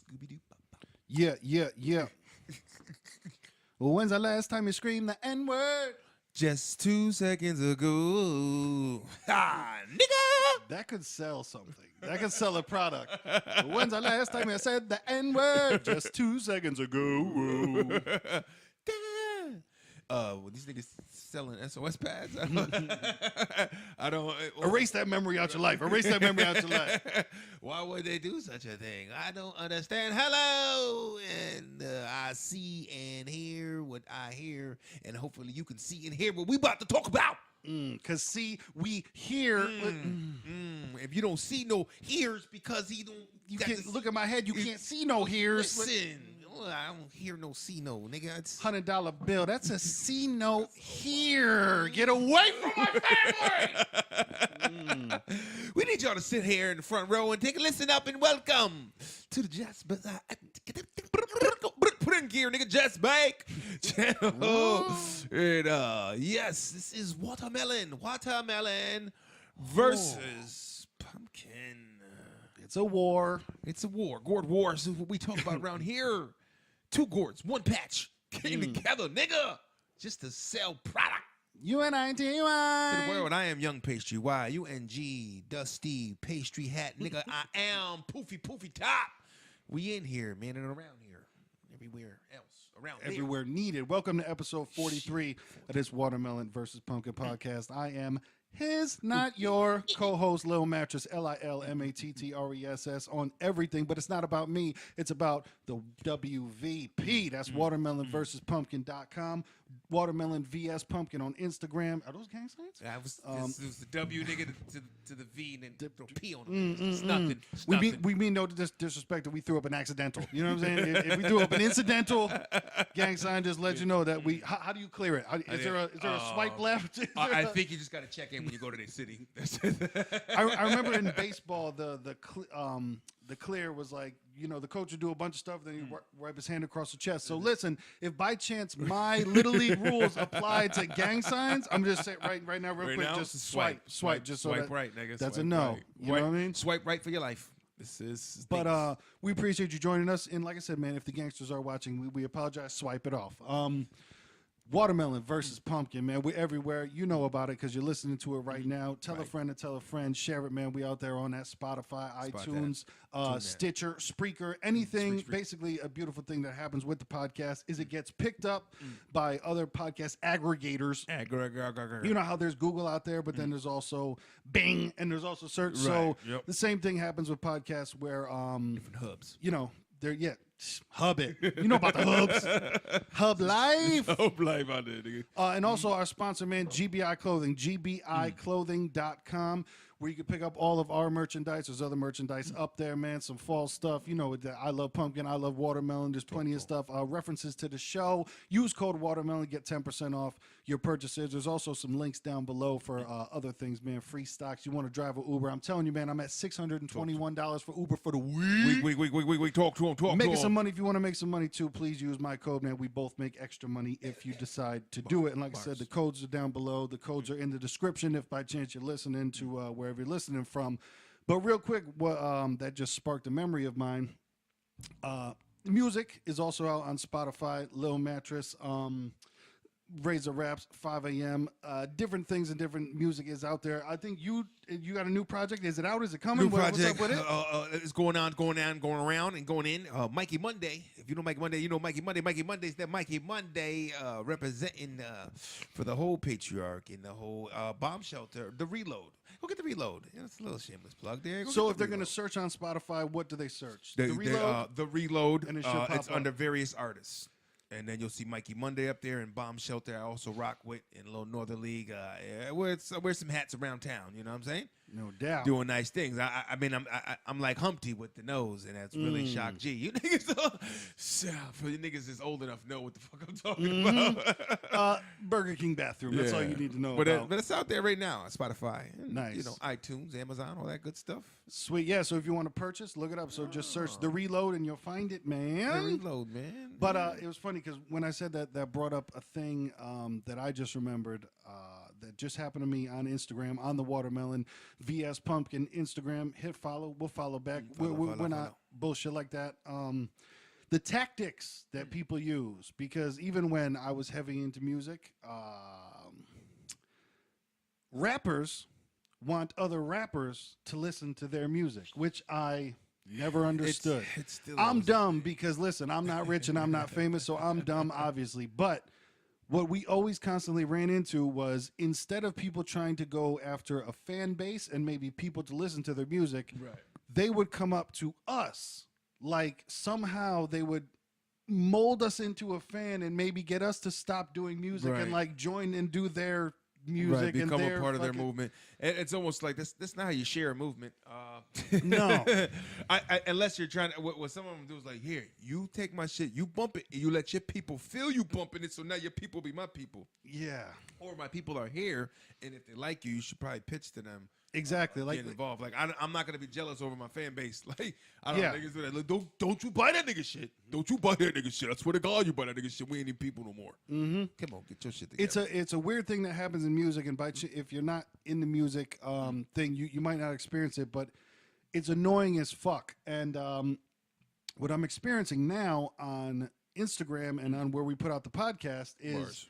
Scooby-Doo. Yeah. Well, when's the last time you screamed the N-word? Just 2 seconds ago. Nigga! That could sell something. That could sell a product. When's the last time you said the N-word? Just 2 seconds ago. Well, these niggas selling SOS pads. I don't Erase that memory out your life. Erase that memory out your life. Why would they do such a thing? I don't understand. Hello, and I see and hear what I hear, and hopefully you can see and hear what we about to talk about. Cause see, we hear. If you don't see no hears, because you can't look at my head. You can't see no hears. Listen. I don't hear no see no, nigga. It's $100 bill. That's a see no hear. Get away from my family. We need y'all to sit here in the front row and take a listen up and welcome to the Jazz Bazaar. Put in gear, nigga. Jazz Bake. And yes, this is watermelon. Watermelon versus pumpkin. It's a war. It's a war. Gourd wars is what we talk about around here. 2 gourds, 1 patch, getting together, nigga, just to sell product. UNITY. To the world, I am Young Pastry. Y, UNG, Dusty, Pastry Hat, nigga. I am Poofy Top. We in here, man, and around here. Everywhere else, around everywhere needed. Welcome to episode 43 of this Watermelon versus Pumpkin podcast. I am his, not your, co-host Lil Mattress, LILMATTRESS on everything, but it's not about me. It's about the WVP. That's Watermelon versus Pumpkin.com. Watermelon vs Pumpkin on Instagram. Are those gang signs? This was the W nigga to the V and then throw P on them. It's nothing. We mean no disrespect that we threw up an accidental. You know what I'm saying? If we threw up an incidental gang sign, just let you know that we. How do you clear it? Is there a swipe left? I think you just got to check in when you go to the city. I remember in baseball the clear was like, you know, the coach would do a bunch of stuff, then he'd wipe his hand across the chest. So listen, if by chance my Little League rules apply to gang signs, I'm just saying right now, real quick, just swipe, just so swipe that, right, nigga. That's swipe a no. Right. You know what I mean? Swipe right for your life. This is. But we appreciate you joining us, and like I said, man, if the gangsters are watching, we apologize. Swipe it off. Watermelon versus pumpkin, man. We're everywhere. You know about it because you're listening to it right now. Tell a friend to tell a friend. Share it, man. We out there on that Spotify, iTunes, Stitcher, Spreaker, anything. Basically, a beautiful thing that happens with the podcast is it gets picked up by other podcast aggregators. You know how there's Google out there, but then there's also Bing and there's also search. Right. So the same thing happens with podcasts where different hubs. You know, hub it. You know about the hubs. Hub Life. Hub Life out there, nigga. And also our sponsor, man, GBI Clothing, gbiclothing.com, where you can pick up all of our merchandise. There's other merchandise up there, man. Some fall stuff. You know, I love pumpkin. I love watermelon. There's plenty of stuff. References to the show. Use code watermelon. Get 10% off your purchases. There's also some links down below for other things, man. Free stocks. You want to drive an Uber. I'm telling you, man, I'm at $621 for Uber for the week. We talk to him. Making some money. If you want to make some money, too, please use my code, man. We both make extra money if you decide to do it. And like I said, the codes are down below. The codes are in the description if by chance you're listening to wherever you're listening from. But real quick, that just sparked a memory of mine. Music is also out on Spotify. Lil Mattress, Razor Raps, 5 a.m. Different things and different music is out there. I think you got a new project. Is it out? Is it coming? New project. What's up with it? It's going around, and going in. Mikey Monday. If you know Mikey Monday, you know Mikey Monday. Mikey Monday's that Mikey Monday representing for the whole patriarch and the whole bomb shelter. The Reload. Go get the Reload. Yeah, it's a little shameless plug there. So if they're going to search on Spotify, what do they search? The Reload. The Reload. And it's under various artists. And then you'll see Mikey Monday up there and Bomb Shelter. I also rock with in a little Northern League. Wear some hats around town. You know what I'm saying? No doubt. Doing nice things. I mean, I'm like Humpty with the nose, and that's really Shock G. You niggas, for you niggas is old enough know what the fuck I'm talking about. Burger King bathroom. That's all you need to know about. But it's out there right now on Spotify. And, nice. You know, iTunes, Amazon, all that good stuff. Sweet. Yeah, so if you want to purchase, look it up. So just search The Reload and you'll find it, man. The Reload, man. But it was funny because when I said that brought up a thing that I just remembered. that just happened to me on Instagram on the Watermelon VS Pumpkin Instagram. Hit follow. We'll follow back. We're not bullshit like that. The tactics that people use, because even when I was heavy into music, rappers want other rappers to listen to their music, which I never understood. I'm dumb because, listen, I'm not rich and I'm not famous, so I'm dumb, obviously. But what we always constantly ran into was, instead of people trying to go after a fan base and maybe people to listen to their music, they would come up to us. Like, somehow they would mold us into a fan and maybe get us to stop doing music and, like, join and do their music, become and a part of their movement. It's almost like that's not how you share a movement. No, unless you're trying to. What some of them do is like, here, you take my shit, you bump it, and you let your people feel you bumping it. So now your people be my people. Yeah, or my people are here, and if they like you, you should probably pitch to them. Exactly, like get involved. Like I'm not gonna be jealous over my fan base. Like I don't know niggas do that. Like, don't you buy that nigga shit. Don't you buy that nigga shit. I swear to God, you buy that nigga shit. We ain't need people no more. Mm-hmm. Come on, get your shit together. It's a weird thing that happens in music, and if you're not in the music thing, you might not experience it, but it's annoying as fuck. And what I'm experiencing now on Instagram and on where we put out the podcast is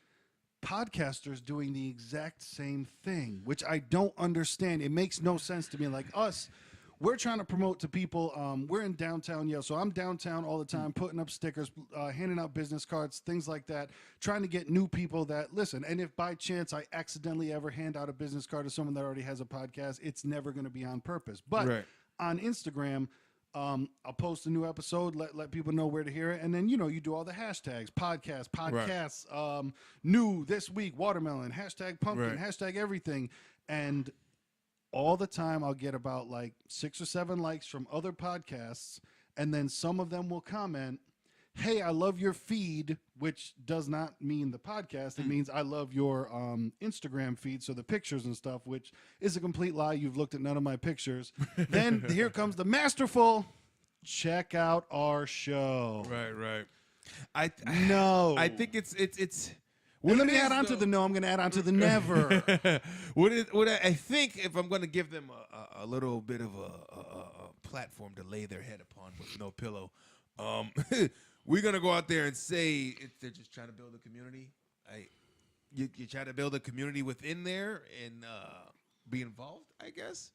podcasters doing the exact same thing, which I don't understand. It makes no sense to me. Like us, we're trying to promote to people. We're in downtown, so I'm downtown all the time, putting up stickers, handing out business cards, things like that, trying to get new people that listen. And if by chance I accidentally ever hand out a business card to someone that already has a podcast, it's never going to be on purpose. But on Instagram, I'll post a new episode, let people know where to hear it, and then you do all the hashtags, podcasts, new this week, watermelon, hashtag pumpkin, hashtag everything, and all the time I'll get about like 6 or 7 likes from other podcasts, and then some of them will comment, hey, I love your feed, which does not mean the podcast. It means I love your Instagram feed, so the pictures and stuff, which is a complete lie. You've looked at none of my pictures. Then here comes the masterful, check out our show. Right. I think it's well, let me add on to the no. I'm going to add on to the never. I think if I'm going to give them a little bit of a platform to lay their head upon with no pillow, we're going to go out there and say they're just trying to build a community. You try to build a community within there and be involved, I guess.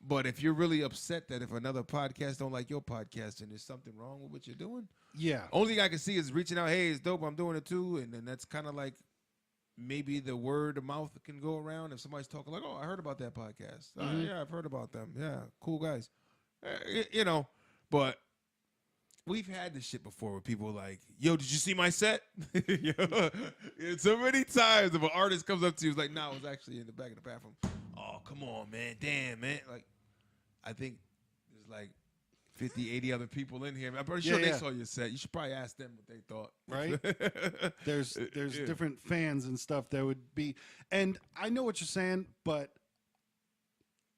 But if you're really upset that if another podcast don't like your podcast and there's something wrong with what you're doing, only thing I can see is reaching out, hey, it's dope, I'm doing it too. And then that's kind of like maybe the word of mouth can go around if somebody's talking like, oh, I heard about that podcast. Yeah, I've heard about them. Yeah, cool guys. But we've had this shit before where people are like, yo, did you see my set? So many times if an artist comes up to you, it's like, no, it was actually in the back of the bathroom. Oh, come on, man. Damn, man. Like, I think there's like 50, 80 other people in here. I'm pretty sure they saw your set. You should probably ask them what they thought. Right? There's different fans and stuff that would be. And I know what you're saying, but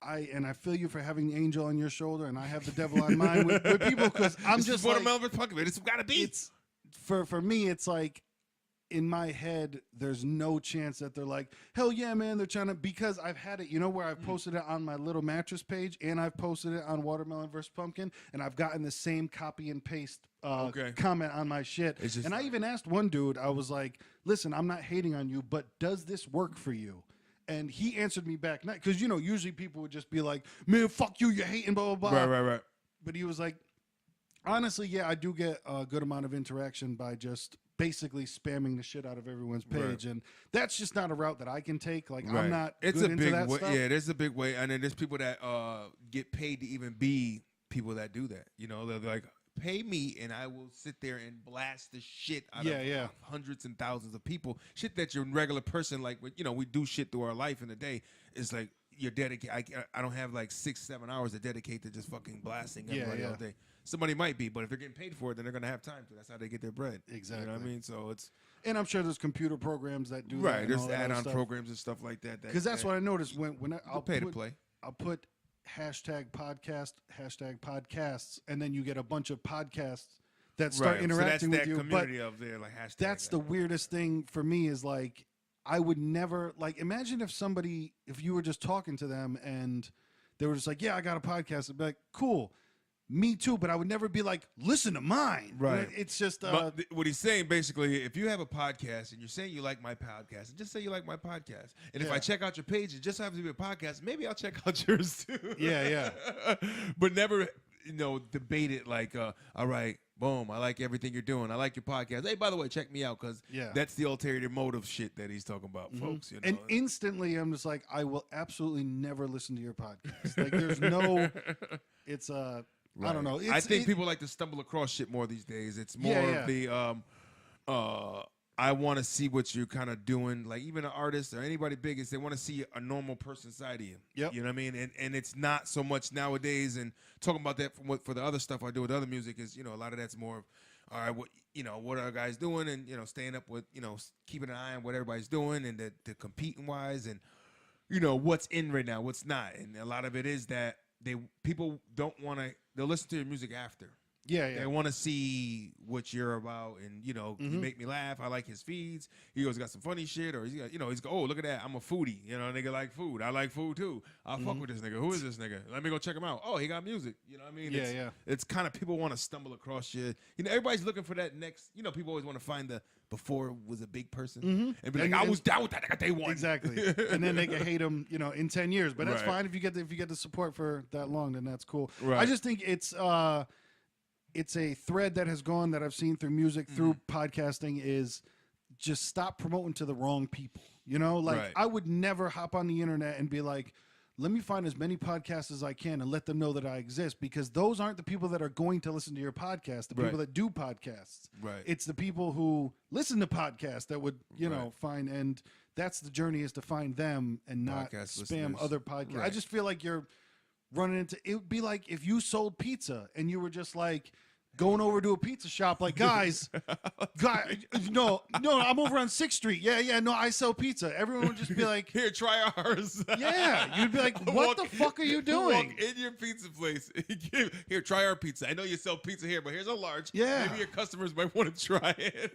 I feel you for having the angel on your shoulder, and I have the devil on mine with people, because I'm just like, it's got to be. It's for me, it's like, in my head, there's no chance that they're like, hell yeah, man, they're trying to, because I've had it, where I've posted it on my little mattress page, and I've posted it on Watermelon vs. Pumpkin, and I've gotten the same copy and paste comment on my shit. And I even asked one dude, I was like, listen, I'm not hating on you, but does this work for you? And he answered me back, not because, usually people would just be like, man, fuck you, you're hating, blah, blah, blah. Right. But he was like, honestly, yeah, I do get a good amount of interaction by just basically spamming the shit out of everyone's page, and that's just not a route that I can take. Like, I'm not it's good a into big that way. stuff. Yeah, there's a big way, and then there's people that get paid to even be people that do that. They're like, pay me, and I will sit there and blast the shit out of hundreds and thousands of people. Shit that your regular person, like, we do shit through our life in a day. It's like you're dedicated. I don't have like 6-7 hours to dedicate to just fucking blasting everybody all day. Somebody might be, but if they're getting paid for it, then they're gonna have time to. That's how they get their bread. Exactly. You know what I mean? So it's, and I'm sure there's computer programs that do that. Right. There's add-on programs and stuff like that. Because that's what I noticed when I'll pay to play. I'll put hashtag podcast, hashtag podcasts, and then you get a bunch of podcasts that start interacting with you. Community of there, like hashtag. That's the weirdest thing for me, is like, I would never like imagine if you were just talking to them and they were just like, yeah, I got a podcast. I'd be like, cool. Me too, but I would never be like, listen to mine. Right. It's just what he's saying basically, if you have a podcast and you're saying you like my podcast, just say you like my podcast. And if I check out your page, it just happens to be a podcast, maybe I'll check out yours too. Yeah. But never, debate it like, all right, boom, I like everything you're doing. I like your podcast. Hey, by the way, check me out, because that's the ulterior motive shit that he's talking about, folks. And instantly, I'm just like, I will absolutely never listen to your podcast. Like, there's no, it's I don't know. I think people like to stumble across shit more these days. It's more of the I want to see what you're kind of doing. Like even an artist or anybody big is they want to see a normal person side of you. Yep. You know what I mean? And it's not so much nowadays. And talking about that for the other stuff I do with other music is, a lot of that's more of, all right, what are guys doing, and staying up with, keeping an eye on what everybody's doing, and the competing wise, and what's in right now, what's not. And a lot of it is that people don't want to. They'll listen to your music after. Yeah. They want to see what you're about, and you make me laugh. I like his feeds. He goes, got some funny shit, or he's got, oh, look at that, I'm a foodie. Nigga like food. I like food too. I'll fuck with this nigga. Who is this nigga? Let me go check him out. Oh, he got music. You know what I mean? Yeah. It's kind of people want to stumble across shit. Everybody's looking for that next. People always want to find the before was a big person and be like, I was down with that. I got day one. Exactly. And then they can hate him, in 10 years. But that's fine if you get the support for that long. Then that's cool. Right. I just think it's a thread that has gone that I've seen through music, through podcasting, is just stop promoting to the wrong people. I would never hop on the internet and be like, let me find as many podcasts as I can and let them know that I exist, because those aren't the people that are going to listen to your podcast, the people that do podcasts. Right. It's the people who listen to podcasts that would, find, and that's the journey, is to find them and not Podcast spam listeners. other podcasts. Right. I just feel like you're running into, it would be like if you sold pizza and you were just like going over to a pizza shop, like, guys, no, I'm over on 6th Street. Yeah, no, I sell pizza. Everyone would just be like, here, try ours. yeah, you'd be like, what the fuck are you doing? Walk in your pizza place. Here, try our pizza. I know you sell pizza here, but here's a large. Yeah. Maybe your customers might want to try it.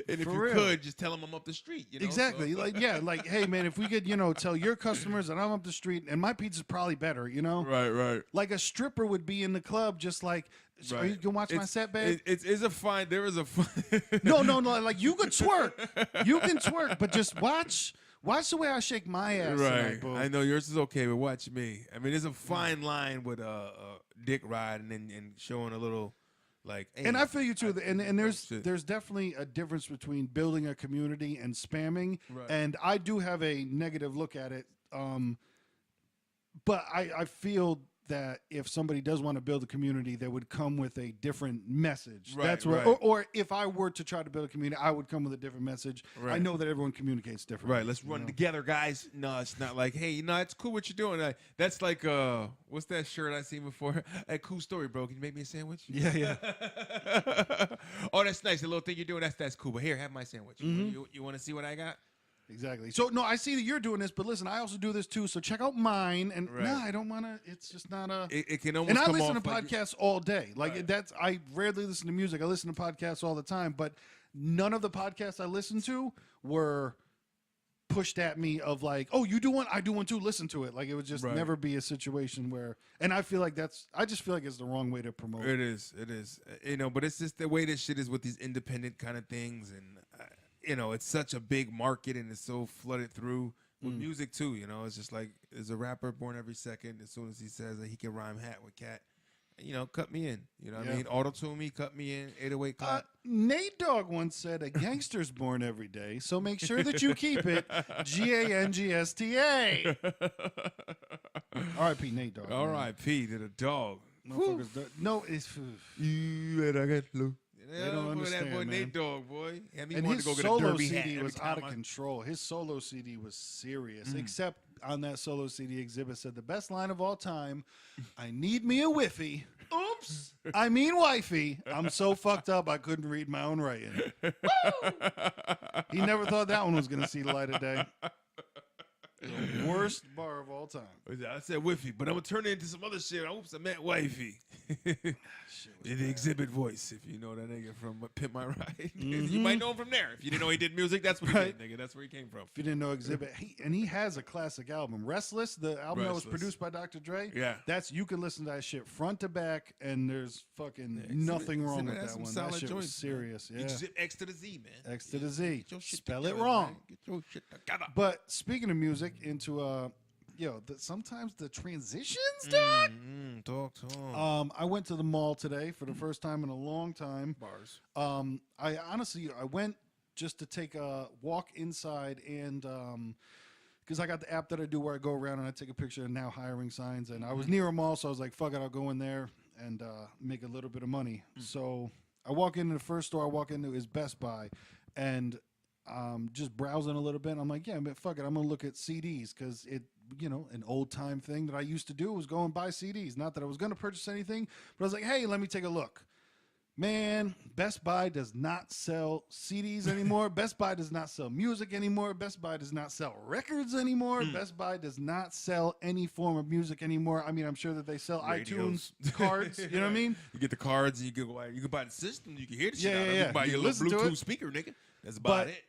And if you could, just tell them I'm up the street. Exactly. So. Like, hey, man, if we could, tell your customers that I'm up the street and my pizza's probably better, Right. Like a stripper would be in the club just like, are you going to watch my set, babe? There is a fine. No, like you could twerk. You can twerk, but just watch the way I shake my ass tonight, boo. I know yours is okay, but watch me. I mean, there's a fine line with a dick riding and showing a little, like. Hey, and I feel you too. And there's definitely a difference between building a community and spamming. Right. And I do have a negative look at it. But I feel that if somebody does want to build a community, that would come with a different message. Right, That's where, right. or if I were to try to build a community, I would come with a different message. Right. I know that everyone communicates differently. Right, let's run together, guys. No, it's not like, hey, it's cool what you're doing. That's like, what's that shirt I seen before? A cool story, bro. Can you make me a sandwich? Yeah. Oh, that's nice. The little thing you're doing, that's cool. But here, have my sandwich. You want to see what I got? Exactly. So, no, I see that you're doing this, but listen, I also do this too. So check out mine. And Right. no, I don't want to. It's just not a. It can almost And I come listen off to like podcasts all day. Like Right. I rarely listen to music. I listen to podcasts all the time, but none of the podcasts I listened to were pushed at me of like, oh, you do one, I do one too. Listen to it. Like it would just Right. never be a situation where. And I feel like I just feel like it's the wrong way to promote. It is. But it's just the way this shit is with these independent kind of things, and it's such a big market, and it's so flooded through with music too. It's just like there's a rapper born every second. As soon as he says that he can rhyme hat with cat, cut me in. You know what I mean? Auto tune me, cut me in. 808 clap. Nate Dogg once said, "A gangster's born every day, so make sure that you keep it GANGSTA." R.I.P. Nate Dogg. R.I.P. to the dog. No, it's. You let I get loose. They don't understand, that boy man. Nate Dogg, boy. And His to go get a solo derby hat CD every was time out of control. His solo CD was serious. Except on that solo CD, Exhibit said the best line of all time: "I need me a whiffy. Oops, I mean wifey. I'm so fucked up I couldn't read my own writing." Woo! He never thought that one was going to see the light of day. Worst bar of all time. I said Whiffy, but I'm gonna turn it into some other shit. Oops, I meant wifey. In the Exhibit voice, if you know that nigga from Pimp My Ride. You might know him from there. If you didn't know he did music, that's what he did, nigga. That's where he came from. If you didn't know Exhibit, he has a classic album, Restless, the album that was produced by Dr. Dre. Yeah, you can listen to that shit front to back, and there's fucking nothing wrong with that one. That shit was serious. Yeah, X to the Z, man. X to the Z. Spell together, it wrong. Man. Get your shit together. But speaking of music, into sometimes the transitions, dog. Talk to him. I went to the mall today for the first time in a long time. Bars. I went just to take a walk inside and because I got the app that I do where I go around and I take a picture of now hiring signs, and I was near a mall, so I was like, fuck it, I'll go in there and make a little bit of money. So I walk into the first store I walk into is Best Buy, and just browsing a little bit. I'm like, yeah, but fuck it, I'm gonna look at CDs because an old time thing that I used to do was go and buy CDs. Not that I was gonna purchase anything, but I was like, hey, let me take a look. Man, Best Buy does not sell CDs anymore. Best Buy does not sell music anymore. Best Buy does not sell records anymore. Best Buy does not sell any form of music anymore. I mean, I'm sure that they sell iTunes cards. You know what I mean? You get the cards, and you can buy the system. You can hear the shit out of it. Yeah. You can buy your little Bluetooth speaker, nigga. That's about it.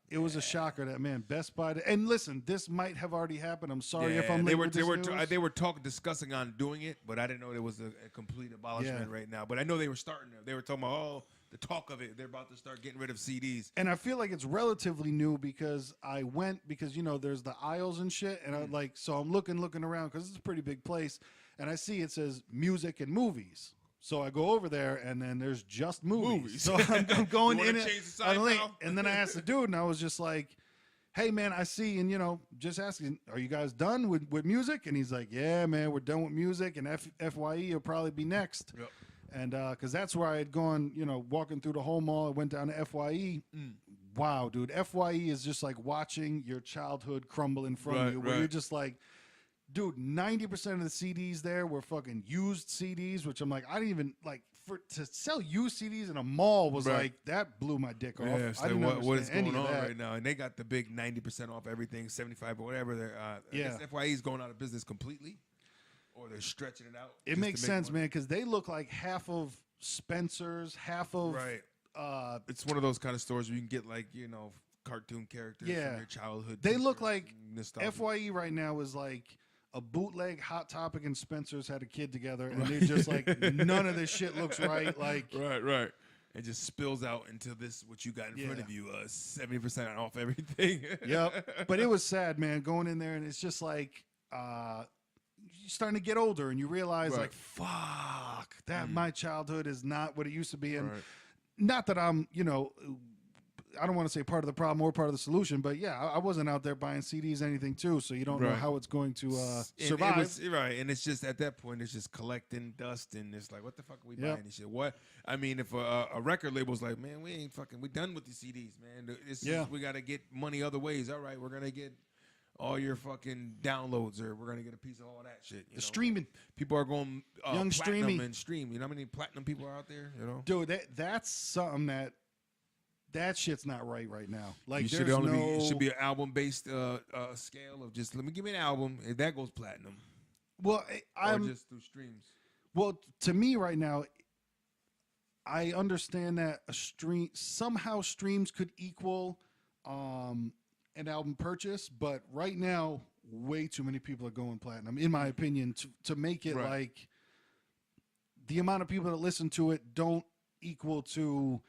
It was a shocker that, man, Best Buy. And listen, this might have already happened. I'm sorry if I'm late with this news. They were discussing on doing it, but I didn't know there was a complete abolishment right now. But I know they were starting. They were talking about the talk of it. They're about to start getting rid of CDs. And I feel like it's relatively new because there's the aisles and shit, and so I'm looking around because it's a pretty big place, and I see it says music and movies. So I go over there, and then there's just movies. So I'm going in it, and then I asked the dude, and I was just like, hey, man, I see, and, just asking, are you guys done with music? And he's like, yeah, man, we're done with music, and FYE will probably be next. Yep. And because that's where I had gone, walking through the whole mall. I went down to FYE. Wow, dude, FYE is just like watching your childhood crumble in front of you, where you're just like, dude, 90% of the CDs there were fucking used CDs, which I'm like, I didn't even to sell used CDs in a mall was like, that blew my dick off. Yeah, I didn't what is going on right now? And they got the big 90% off everything, 75 or whatever. I guess FYE is going out of business completely, or they're stretching it out. It makes sense, man, because they look like half of Spencer's, half of it's one of those kind of stores where you can get cartoon characters from your childhood. They look like FYE right now is like a bootleg Hot Topic and Spencer's had a kid together, and they're just like, none of this shit looks right. Like, right. It just spills out into this, what you got in front of you, 70% off everything. Yep. But it was sad, man, going in there, and it's just like, you're starting to get older, and you realize, like, fuck, that my childhood is not what it used to be. And not that I'm, I don't want to say part of the problem or part of the solution, but I wasn't out there buying CDs, anything too, so you don't know how it's going to survive. And it's just at that point, it's just collecting dust, and it's like, what the fuck are we buying this shit? What? I mean, if a record label's like, man, we done with the CDs, man. We got to get money other ways. All right, we're gonna get all your fucking downloads, or we're gonna get a piece of all that shit. Streaming. People are going young streaming and stream. You know how many platinum people are out there? Dude, that's something that shit's not right now. Like, it should be an album based scale of just give me an album, and that goes platinum. Well, or just through streams. Well, to me right now, I understand that somehow streams could equal an album purchase, but right now, way too many people are going platinum, in my opinion, to make it like the amount of people that listen to it don't equal to,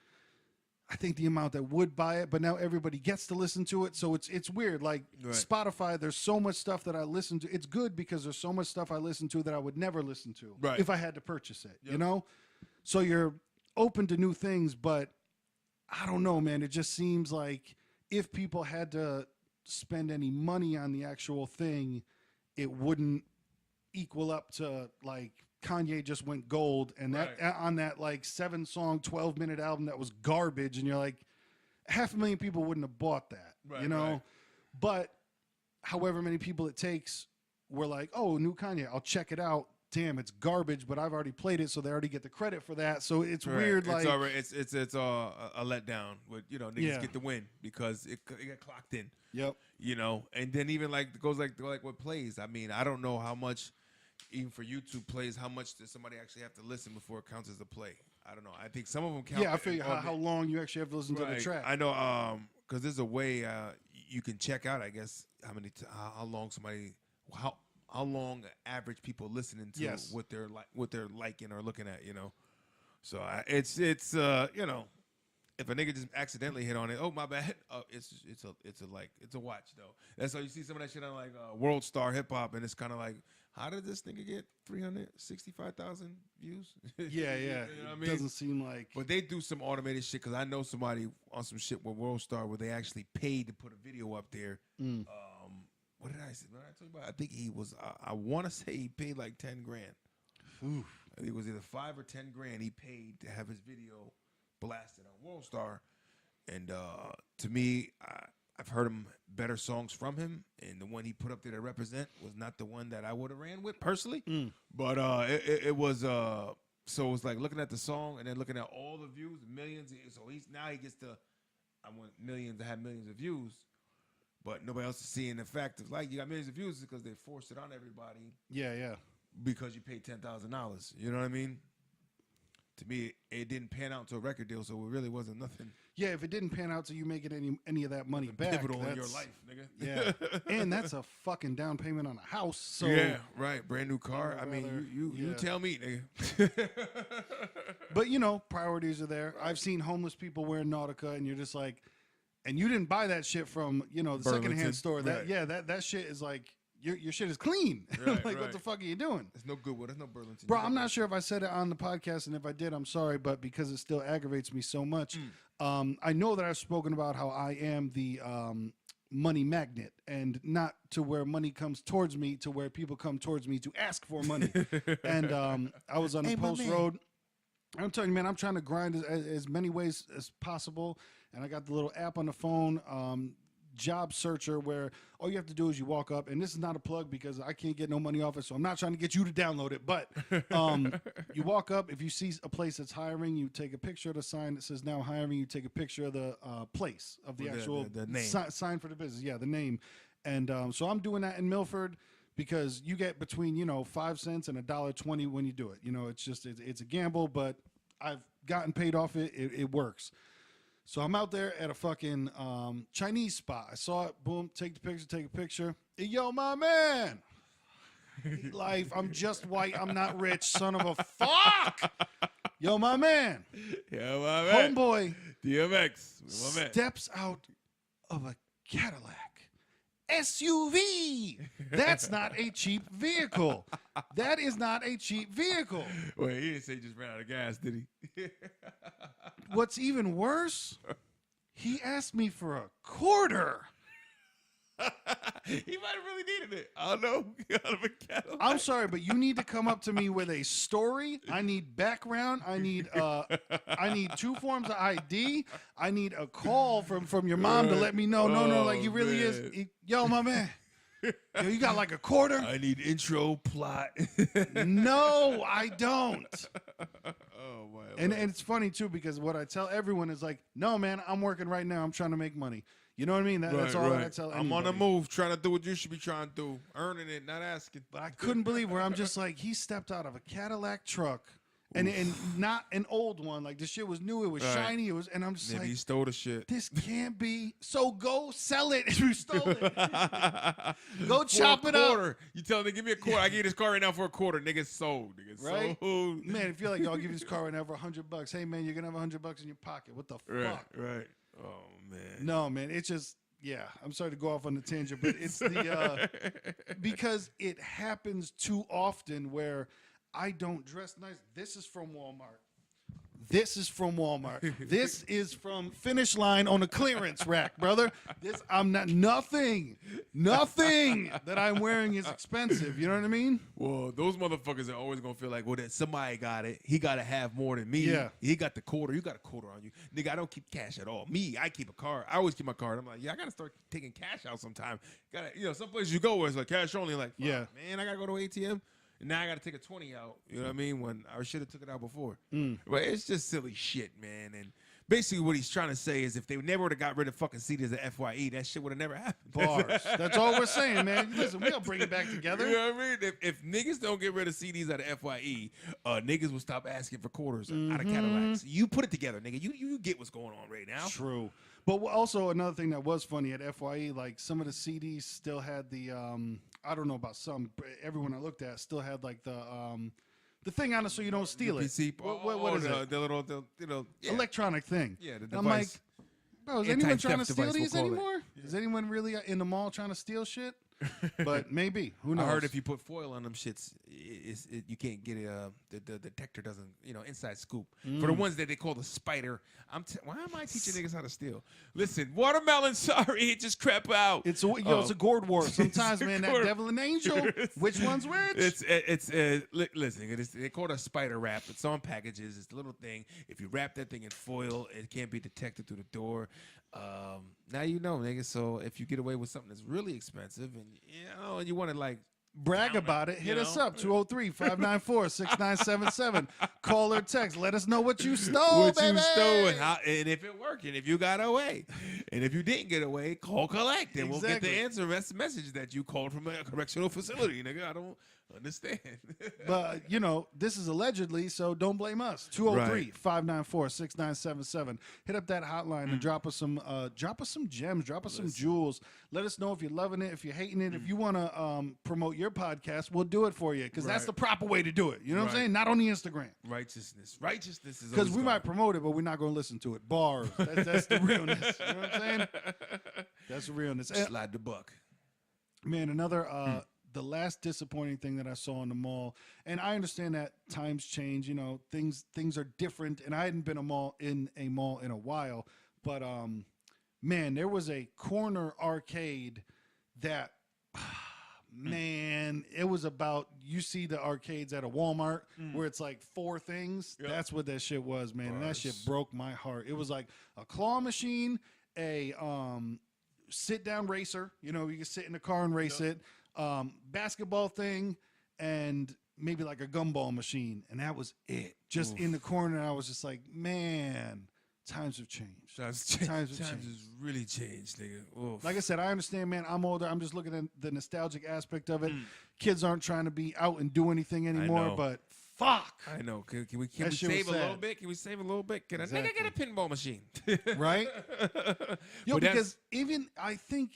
I think, the amount that would buy it, but now everybody gets to listen to it. So it's weird. Like Spotify, there's so much stuff that I listen to. It's good because there's so much stuff I listen to that I would never listen to if I had to purchase it, So you're open to new things, but I don't know, man. It just seems like if people had to spend any money on the actual thing, it wouldn't equal up to, like, Kanye just went gold, and that on that 7-song 12-minute album that was garbage, and you're like, 500,000 people wouldn't have bought that, But however many people it takes, we're like, oh, new Kanye, I'll check it out, damn, it's garbage, but I've already played it, so they already get the credit for that. So it's weird. It's like already, it's a letdown. With niggas get the win because it got clocked in. Yep. And then even like it goes like what plays. I mean, I don't know how much, even for YouTube plays, how much does somebody actually have to listen before it counts as a play? I don't know. I think some of them count. Yeah, I figure how long you actually have to listen to the track. I know, because there's a way you can check out, I guess, how long how long average people listening to what they're liking or looking at, So it's if a nigga just accidentally hit on it, oh my bad, it's a watch though. That's how you see some of that shit on like World Star Hip Hop, and it's kind of like, how did this nigga get 365,000 views? Yeah. It doesn't seem like. But they do some automated shit because I know somebody on some shit with World Star where they actually paid to put a video up there. What did I say? What did I tell you about? I think he was. I want to say he paid like $10,000. Oof. I think it was either $5,000 or $10,000 he paid to have his video blasted on World Star. And to me, I've heard him better songs from him, and the one he put up there to represent was not the one that I would have ran with personally. But it was so it was like looking at the song and then looking at all the views, millions. So he gets to, I want millions to have millions of views, but nobody else is seeing the fact of like you got millions of views because they forced it on everybody. Yeah. Because you paid $10,000. You know what I mean? To me, it didn't pan out to a record deal, so it really wasn't nothing. Yeah, if it didn't pan out to you making any of that money back, pivotal in your life, nigga. Yeah, and that's a fucking down payment on a house. So yeah, right, brand new car. I mean, you tell me, nigga. But priorities are there. I've seen homeless people wearing Nautica, and you're just like, and you didn't buy that shit from the Burlington. secondhand store. Right. That shit is like. Your shit is clean. Right, what the fuck are you doing? There's no Goodwill. There's no Burlington. Bro, I'm not sure if I said it on the podcast, and if I did, I'm sorry, but because it still aggravates me so much. I know that I've spoken about how I am the money magnet, and not to where money comes towards me, to where people come towards me to ask for money. And I was on the post road. I'm telling you, man, I'm trying to grind as many ways as possible, and I got the little app on the phone, Job Searcher, where all you have to do is you walk up, and this is not a plug because I can't get no money off it, so I'm not trying to get you to download it, but you walk up, if you see a place that's hiring, you take a picture of the sign that says now hiring, you take a picture of the place of the actual the name. Sign for the business, the name. And so I'm doing that in Milford because you get between 5 cents and $1.20 when you do it. It's a gamble, but I've gotten paid off it works. So I'm out there at a fucking Chinese spot. I saw it. Boom. Take a picture. Hey, yo, my man. Life. I'm just white. I'm not rich. Son of a fuck. Yo, my man. Yo, my man. Homeboy. DMX. My man. Steps out of a Cadillac. SUV. That's not a cheap vehicle. That is not a cheap vehicle. Wait, he didn't say he just ran out of gas, did he? What's even worse, he asked me for a quarter. He might have really needed it. I don't know. Out of a Cadillac. I'm sorry, but you need to come up to me with a story. I need background. I need 2 forms of ID. I need a call from your mom to let me know. No, like you really is. Yo, my man. Yo, you got like a quarter? I need intro plot. No, I don't. Oh my. And it's funny too because what I tell everyone is like, no, man, I'm working right now. I'm trying to make money. You know what I mean? That's all that I tell anybody. I'm on the move, trying to do what you should be trying to do, earning it, not asking. But I couldn't believe where I'm just like, he stepped out of a Cadillac truck, and not an old one. Like this shit was new, it was shiny, and I'm just Maybe like, he stole the shit. This can't be. So go sell it if you stole it. Go chop it up. You tell him, give me a quarter. I give you this car right now for a quarter. Nigga sold. Right? Sold. Man, if you're like, yo, I'll give you this car right now for $100. Hey man, you're gonna have $100 in your pocket. What the fuck? Right. Oh man. No, man, it's just. Yeah, I'm sorry to go off on the tangent, but it's the because it happens too often where I don't dress nice. This is from Walmart. This is from Walmart. This is from Finish Line on a clearance rack, brother. I'm not nothing that I'm wearing is expensive. You know what I mean? Well, those motherfuckers are always gonna feel like, well, that somebody got it. He gotta have more than me. Yeah. He got the quarter. You got a quarter on you, nigga. I don't keep cash at all. Me, I keep a card. I always keep my card. I'm like, yeah, I gotta start taking cash out sometime. Some places you go where it's like cash only. Like, yeah, man, I gotta go to ATM. And now I got to take a 20 out. You know what I mean? When I should have took it out before. But it's just silly shit, man. And basically what he's trying to say is if they never would have got rid of fucking CDs at FYE, that shit would have never happened. Bars. That's all we're saying, man. Listen, we'll bring it back together. You know what I mean? If niggas don't get rid of CDs out of FYE, niggas will stop asking for quarters out of Cadillacs. You put it together, nigga. You get what's going on right now. True. But also another thing that was funny at FYE, like some of the CDs still had the I don't know about some, but everyone I looked at still had like the thing on it so you don't steal it. PC, What is it? The little, Electronic thing. Yeah, the And I'm like, device. bro, is anyone trying to Anti-theft steal device, these we'll call it. anymore? Is anyone really in the mall trying to steal shit? But maybe. Who knows? I heard if you put foil on them shits, you can't get it. The detector doesn't, inside scoop. For the ones that they call the spider, why am I teaching niggas how to steal? Listen, watermelon, sorry, it just crap out. It's a gourd war. Sometimes, man, that devil and angel. Which one's which? Listen, they call it a spider wrap. It's on packages. It's a little thing. If you wrap that thing in foil, it can't be detected through the door. Now you know, nigga. So if you get away with something that's really expensive and you want to like brag about it, hit us up 203-594-6977. Call or text. Let us know what you stole, baby. You stole and if it worked and if you got away. And if you didn't get away, call collect and we'll get the answer message that you called from a correctional facility, nigga. I don't understand. But, this is allegedly, so don't blame us. 203-594-6977. Hit up that hotline and drop us some gems, drop us some jewels. Let us know if you're loving it, if you're hating it. If you want to promote your podcast, we'll do it for you because that's the proper way to do it. You know what I'm saying? Not on the Instagram. Righteousness is because we might promote it, but we're not going to listen to it. Bars. That's the realness. You know what I'm saying? That's the realness. Slide the buck. Man, another the last disappointing thing that I saw in the mall, and I understand that times change, things are different, and I hadn't been in a mall in a while, but man, there was a corner arcade that man, it was about, you see the arcades at a Walmart where it's like 4 things. Yep. That's what that shit was, man. And that shit broke my heart. It was like a claw machine, a sit down racer, you can sit in the car and race it, basketball thing, and maybe like a gumball machine. And that was it. Just in the corner. I was just like, man, times have changed. Times have really changed, nigga. Oof. Like I said, I understand, man. I'm older. I'm just looking at the nostalgic aspect of it. Kids aren't trying to be out and do anything anymore, but fuck. I know. Can we save a little bit? Can we save a little bit? Can a nigga get a pinball machine? Right? Because even I think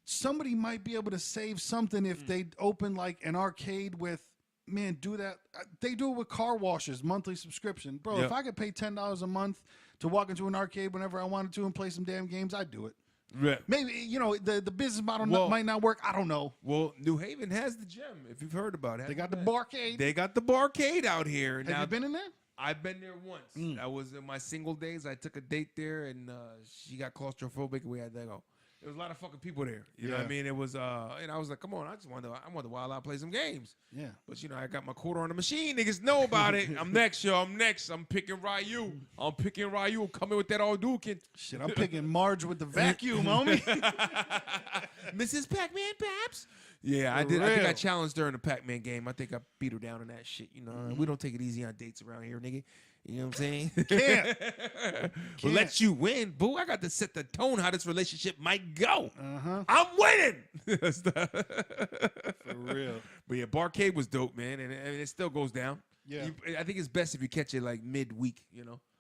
somebody might be able to save something if they open like an arcade with, man, do that. They do it with car washes, monthly subscription. Bro, if I could pay $10 a month to walk into an arcade whenever I wanted to and play some damn games, I'd do it. Right. Maybe, the business model might not work. I don't know. Well, New Haven has the gym, if you've heard about it. They got the barcade. They got the barcade out here. Have you been in there? I've been there once. I was in my single days. I took a date there, and she got claustrophobic, and we had to go. There was a lot of fucking people there. You know what I mean? It was, and I was like, come on, I want to wild out, play some games. Yeah. But, I got my quarter on the machine. Niggas know about it. I'm next, yo. I'm next. I'm picking Ryu. I'm coming with that all duking. Shit, I'm picking Marge with the vacuum, homie. Mrs. Pac-Man, perhaps? Yeah, I did. I think I challenged her in the Pac-Man game. I think I beat her down in that shit. We don't take it easy on dates around here, nigga. You know what I'm saying? Can't. We'll let you win, boo. I got to set the tone how this relationship might go. I'm winning. For real. But yeah, Barcade was dope, man, and it still goes down. Yeah. I think it's best if you catch it like midweek,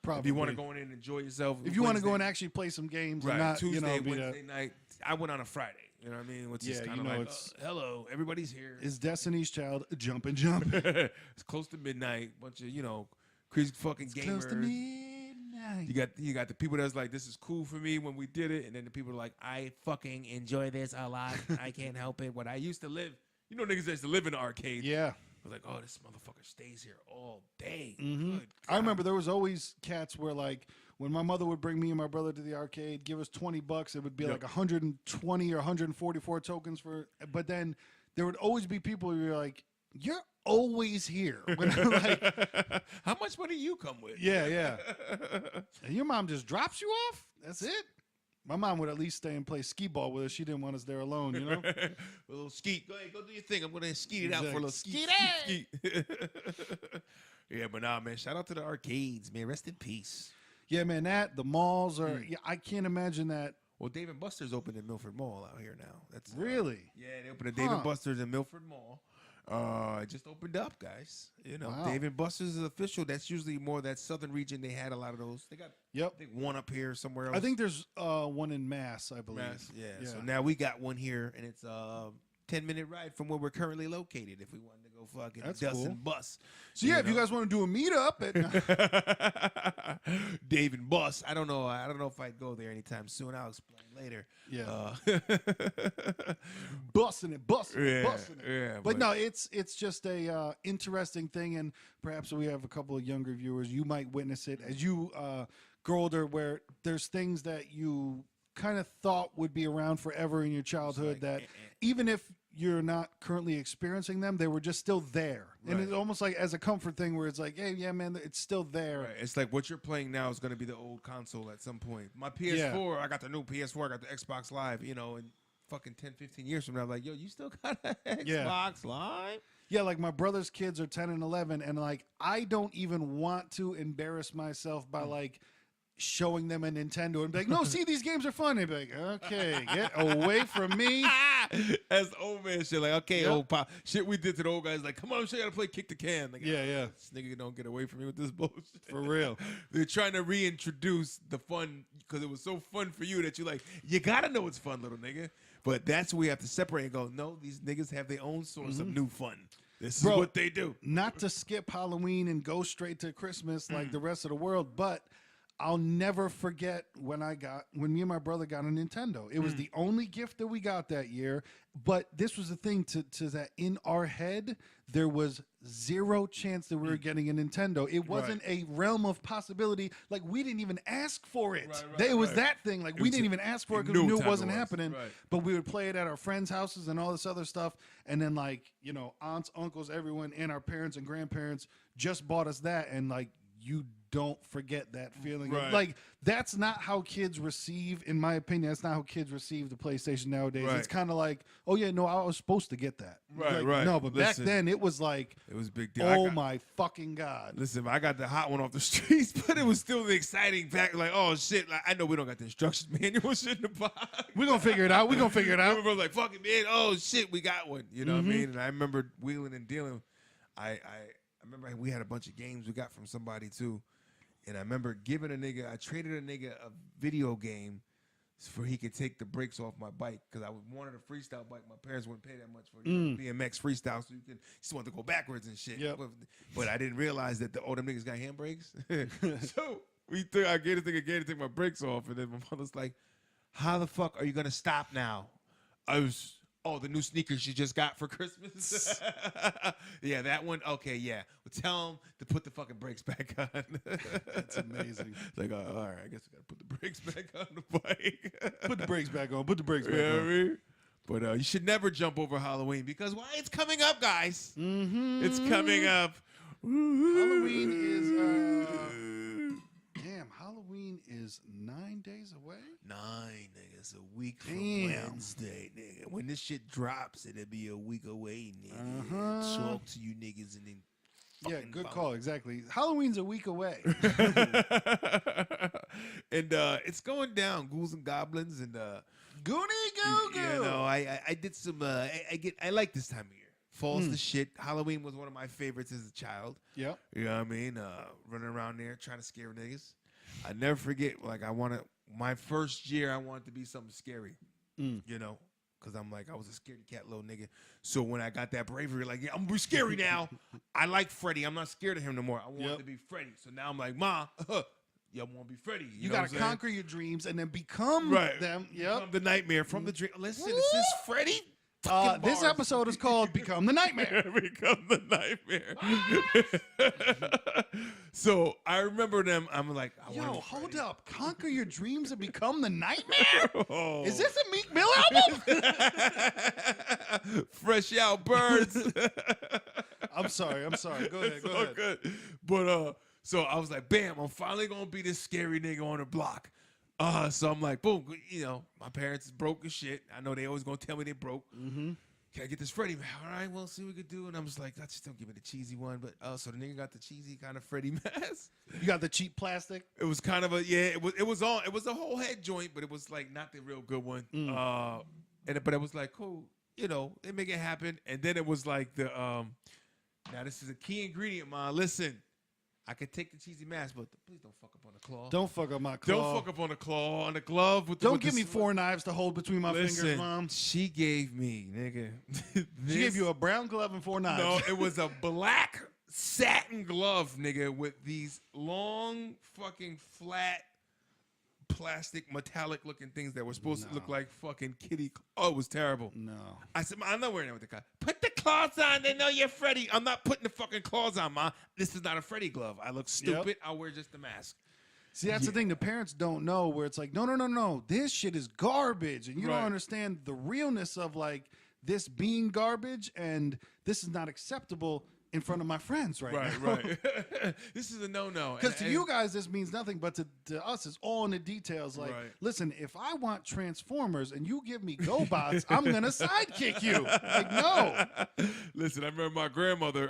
Probably. If you want to go in and enjoy yourself. If you want to go and actually play some games. Right. And not, Tuesday, Wednesday night. I went on a Friday. You know what I mean? Which is kind of like, hello, everybody's here. It's Destiny's Child, jump. It's close to midnight. Bunch of, crazy fucking gamers. Close to midnight. You got the people that's like, this is cool for me when we did it, and then the people are like, I fucking enjoy this a lot. I can't help it. When I used to live, niggas that used to live in the arcade. Yeah. I was like, oh, this motherfucker stays here all day. I remember there was always cats where like when my mother would bring me and my brother to the arcade, give us $20, it would be like 120 or 144 tokens but then there would always be people who were like, you're always here. When I'm like, how much money you come with? Yeah. And your mom just drops you off? That's it? My mom would at least stay and play skee ball with us. She didn't want us there alone, you know? A little skeet. Go ahead, go do your thing. I'm going to skeet it out for a little skeet. Yeah, but nah, man, shout out to the arcades, man. Rest in peace. Yeah, man, the malls are, yeah, I can't imagine that. Well, Dave & Buster's opened in Milford Mall out here now. That's Really? Yeah, they opened a Dave & Buster's in Milford Mall. It just opened up, guys. You know, Wow. Dave & Buster's is official. That's usually more that southern region. They had a lot of those. They got I think one up here somewhere else. I think there's one in Mass, I believe. Mass, yeah. So now we got one here, and it's a 10-minute ride from where we're currently located if we wanted to go fucking That's dust cool. and bus. So yeah, if you guys want to do a meetup at Dave and Bus. I don't know if I'd go there anytime soon. I'll explain later. Yeah. Busting it. Yeah, but no, it's just a interesting thing, and perhaps we have a couple of younger viewers. You might witness it as you grow older, where there's things that you kind of thought would be around forever in your childhood that even if you're not currently experiencing them, they were just still there. Right. And it's almost like as a comfort thing where it's like, hey, yeah, man, it's still there. Right. It's like what you're playing now is going to be the old console at some point. My PS4, I got the new PS4, I got the Xbox Live, you know, and fucking 10, 15 years from now, I'm like, yo, you still got an Xbox Live? Yeah, like my brother's kids are 10 and 11, and like I don't even want to embarrass myself by like showing them a Nintendo and be like, no, see, these games are fun. They'd be like, okay, get away from me. That's old man shit. Like, okay, old pop. Shit we did to the old guys. Like, come on, show you how to play kick the can. Like, yeah. This nigga don't get away from me with this bullshit. For real. They're trying to reintroduce the fun because it was so fun for you that you're like, you got to know it's fun, little nigga. But that's where we have to separate and go, no, these niggas have their own source of new fun. This is what they do. Not to skip Halloween and go straight to Christmas like the rest of the world, but I'll never forget when me and my brother got a Nintendo. It was the only gift that we got that year. But this was the thing to that in our head, there was zero chance that we were getting a Nintendo. It wasn't a realm of possibility. Like we didn't even ask for it. It was that thing. Like we didn't even ask for it because we knew it wasn't happening. Right. But we would play it at our friends' houses and all this other stuff. And then like, you know, aunts, uncles, everyone, and our parents and grandparents just bought us that. And like, you don't forget that feeling. Right. Like, that's not how kids receive, in my opinion, that's not how kids receive the PlayStation nowadays. Right. It's kind of like, oh, yeah, no, I was supposed to get that. Like, no, but back then, it was like, it was a big deal. Oh, my fucking God. Listen, I got the hot one off the streets, but it was still the exciting fact. Like, oh, shit, like, I know we don't got the instructions manual shit in the box. We're going to figure it out. We're going to figure it out. I remember like, fucking man, oh, shit, we got one. You know what I mean? And I remember wheeling and dealing. I remember we had a bunch of games we got from somebody, too. And I remember giving I traded a nigga a video game for he could take the brakes off my bike because I wanted a freestyle bike. My parents wouldn't pay that much for BMX freestyle, so you just wanted to go backwards and shit. Yep. But I didn't realize that them niggas got handbrakes. So I gave the thing again to take my brakes off, and then my mother's like, how the fuck are you going to stop now? The new sneakers you just got for Christmas? Yeah, that one? Okay, yeah. Well, tell them to put the fucking brakes back on. That's amazing. It's like, all right, I guess we got to put the brakes back on the bike. Put the brakes back on. Put the brakes back on. I mean? But you should never jump over Halloween because why? It's coming up, guys. Mm-hmm. It's coming up. Halloween is... Halloween is 9 days away? 9, nigga. It's a week from Wednesday, nigga. When this shit drops, it'll be a week away, nigga. Talk to you niggas and then good call. Exactly. Halloween's a week away. And it's going down. Ghouls and Goblins and Goonie Goo Goo. You know, I did some I like this time of year. Fall's the shit. Halloween was one of my favorites as a child. Yeah. You know what I mean? Running around there trying to scare niggas. I never forget, like, my first year, I wanted to be something scary, you know, because I'm like, I was a scaredy cat little nigga. So when I got that bravery, like, yeah, I'm going to be scary now. I like Freddy. I'm not scared of him no more. I want to be Freddy. So now I'm like, Ma, you want to be Freddy. You got to conquer your dreams and then become them. Become the nightmare from the dream. Listen, is this Freddy? This episode is called Become the Nightmare. Become the Nightmare. So I remember them. I'm like, hold up. Conquer your dreams and become the nightmare? Is this a Meek Mill album? Fresh out birds. I'm sorry. Go ahead. Go ahead. Good. But so I was like, bam, I'm finally going to be this scary nigga on the block. So I'm like, boom, my parents is broke as shit. I know they always gonna tell me they broke. Mm-hmm. Can I get this Freddy? All right, well, see what we could do. And I'm just like, I just don't give me the cheesy one. But so the nigga got the cheesy kind of Freddy mask. You got the cheap plastic? It was kind of it was a whole head joint, but it was like not the real good one. But it was like, cool, they make it happen. And then it was like now this is a key ingredient, man. Listen, I could take the cheesy mask, but please don't fuck up on the claw. Don't fuck up my claw. Don't fuck up on the claw, on the glove. Don't give me 4 knives to hold between my fingers, Mom. She gave me, nigga. She gave you a brown glove and 4 knives. No, it was a black satin glove, nigga, with these long fucking flat plastic metallic looking things that were supposed to look like fucking kitty. Oh, it was terrible. No. I said, I'm not wearing that with the claws. Put the claws on. They know you're Freddy. I'm not putting the fucking claws on, Ma. This is not a Freddy glove. I look stupid. Yep. I'll wear just the mask. See, that's the thing. The parents don't know where it's like, no. This shit is garbage. And you don't understand the realness of like this being garbage and this is not acceptable in front of my friends now. Right. This is a no-no. Because to you guys, this means nothing, but to us, it's all in the details. Like, listen, if I want Transformers and you give me GoBots, I'm going to sidekick you. Like, no. Listen, I remember my grandmother,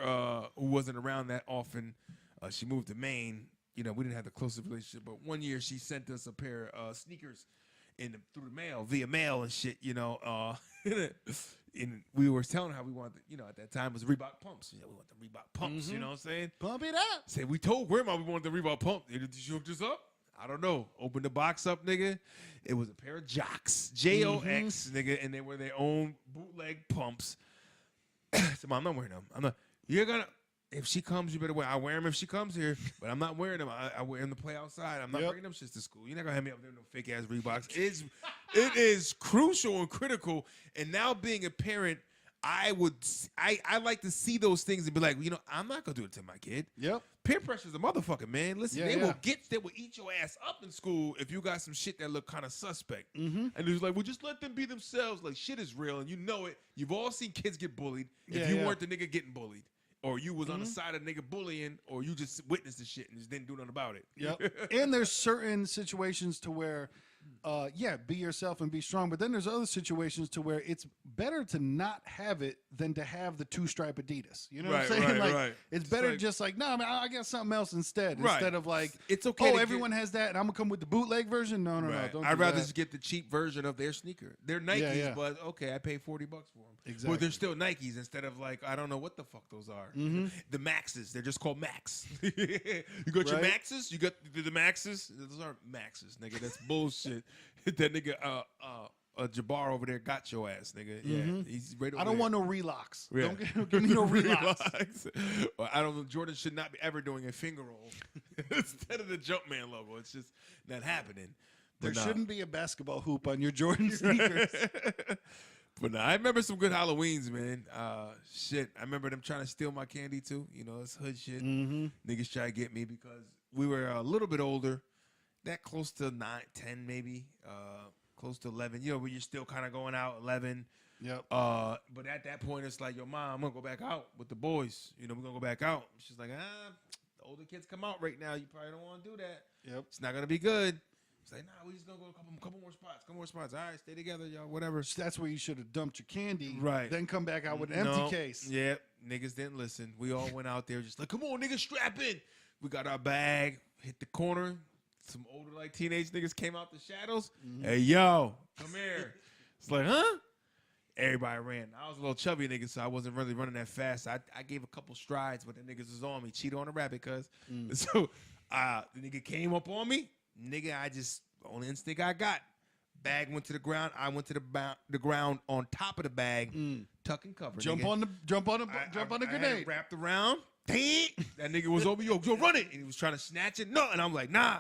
who wasn't around that often, she moved to Maine. We didn't have the closest relationship, but one year she sent us a pair of sneakers through the mail, via mail and shit, and we were telling her how we wanted, at that time it was Reebok pumps. We want the Reebok pumps, you know what I'm saying? Pump it up. Say, we told Grandma we wanted the Reebok pump. Did she hook this up? I don't know. Open the box up, nigga. It was a pair of Jocks, Jox, nigga, and they were their own bootleg pumps. So, Mom, I'm not wearing them. I'm not. You're gonna. If she comes, you better wear. I wear them if she comes here, but I'm not wearing them. I wear them to play outside. I'm not bringing them shits to school. You're not gonna have me up there with no fake ass Reeboks. It is crucial and critical. And now being a parent, I like to see those things and be like, I'm not gonna do it to my kid. Yep. Peer pressure is a motherfucker, man. Listen, they will eat your ass up in school if you got some shit that look kind of suspect. And it's like, well, just let them be themselves. Like, shit is real, and you know it. You've all seen kids get bullied. If you weren't the nigga getting bullied, or you was on the side of nigga bullying, or you just witnessed the shit and just didn't do nothing about it. Yep. And there's certain situations to where, be yourself and be strong. But then there's other situations to where it's better to not have it than to have the 2-stripe Adidas. You know what I'm saying? It's better just like, no, I got something else instead. Instead of like, it's okay. Oh, everyone has that, and I'm gonna come with the bootleg version. No, don't. I'd rather just get the cheap version of their sneaker. They're Nikes, but okay, I paid $40 for them. Exactly. But they're still Nikes instead of like, I don't know what the fuck those are. The Maxes. They're just called Max. You got your Maxes? You got the Maxes? Those aren't Maxes, nigga. That's bullshit. That nigga, Jabbar over there got your ass, nigga. Yeah, he's right over I don't there. want no relocks. Yeah. Don't give me no relocks. Well, I don't know. Jordan should not be ever doing a finger roll instead of the Jumpman logo. It's just not happening. There shouldn't be a basketball hoop on your Jordan sneakers. But I remember some good Halloweens, man. Shit, I remember them trying to steal my candy too. It's hood shit. Niggas try to get me because we were a little bit older, that close to 9, 10 maybe, close to 11. Where you're still kind of going out 11. Yep. But at that point, it's like, yo, Mom, I'm gonna go back out with the boys. We're gonna go back out. She's like, the older kids come out right now. You probably don't want to do that. Yep. It's not gonna be good. It's like, nah, we just gonna go a couple more spots. All right, stay together, y'all, whatever. That's where you should have dumped your candy. Right. Then come back out with an empty case. Yeah, niggas didn't listen. We all went out there just like, come on, niggas, strap in. We got our bag, hit the corner. Some older, like, teenage niggas came out the shadows. Hey, yo, come here. It's like, huh? Everybody ran. I was a little chubby nigga, so I wasn't really running that fast. I gave a couple strides, but the niggas was on me. Cheated on a rabbit, cuz. So the nigga came up on me. Nigga, only instinct I got. Bag went to the ground. I went to the ground on top of the bag, tuck and cover. Jump nigga. on the grenade. I wrapped around. That nigga was over. Yo, run it. And he was trying to snatch it. No. And I'm like, nah.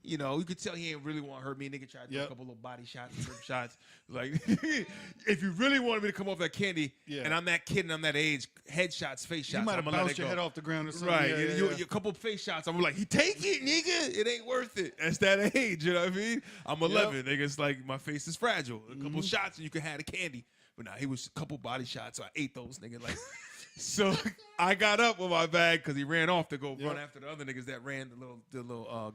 You could tell he ain't really want to hurt me. Nigga tried to do a couple little body shots, rib shots. Like, if you really wanted me to come off that candy, and I'm that kid and I'm that age, headshots, face shots. You might have bounced your head off the ground or something. Right. A couple face shots. I'm like, take it, nigga. It ain't worth it. That's that age, you know what I mean? I'm 11. Nigga, it's like my face is fragile. A couple shots and you can have the candy. But nah, he was a couple body shots, so I ate those, nigga. Like, So I got up with my bag because he ran off to go Yep. run after the other niggas that ran the little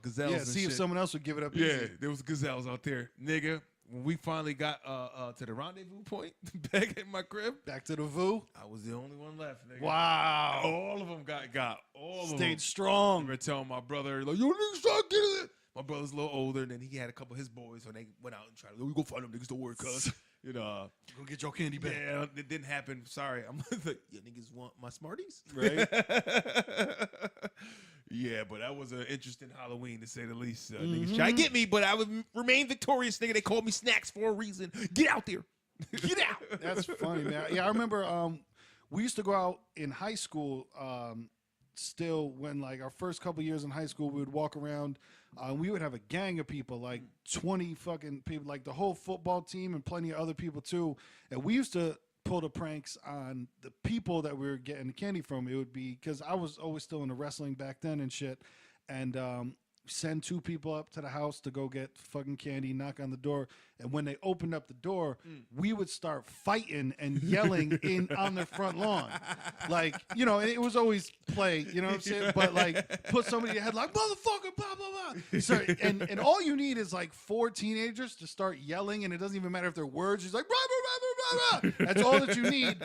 gazelles. Yeah, and see shit. if someone else would give it up. Yeah, easy. there was gazelles out there, nigga. When we finally got to the rendezvous point back at my crib, Back to the VU. I was the only one left, nigga. Wow. All of them got all of them. Stayed I strong. remember telling my brother, like, yo, niggas start getting it. My brother's a little older, and then he had a couple of his boys, so they went out and tried to, we go find them niggas, don't worry, cuz. You know. Go get your candy back. Yeah, it didn't happen. Sorry. I'm like, you niggas want my Smarties? Right. Yeah, but that was an interesting Halloween, to say the least. Niggas try to get me, but I would remain victorious, nigga. They called me Snacks for a reason. Get out there. Get out. That's funny, man. Yeah, I remember we used to go out in high school still when, like, our first couple years in high school, we would walk around. We would have a gang of people, like 20 fucking people, like the whole football team and plenty of other people, too. And we used to pull the pranks on the people that we were getting the candy from. It would be because I was always still into wrestling back then and shit. And send 2 people up to the house to go get fucking candy, knock on the door. And when they opened up the door, we would start fighting and yelling on their front lawn. Like, you know, and it was always play, you know what I'm saying? But like, put somebody in your head like, motherfucker, blah, blah, blah. So, and all you need is like 4 teenagers to start yelling, and it doesn't even matter if they're words. It's like, rah, rah, rah, rah, rah. That's all that you need.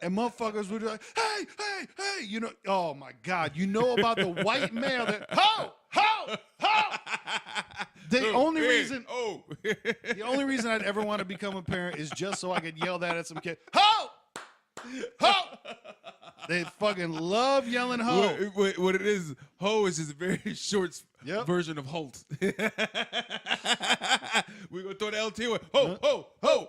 And motherfuckers would be like, hey, hey, hey, you know, oh my God, you know about the white male that, ho! The only reason I'd ever want to become a parent is just so I could yell that at some kid. Ho! Ho! They fucking love yelling ho. What it is, ho is just a very short version of Holt. We're going to throw the LT away. Ho, ho, ho.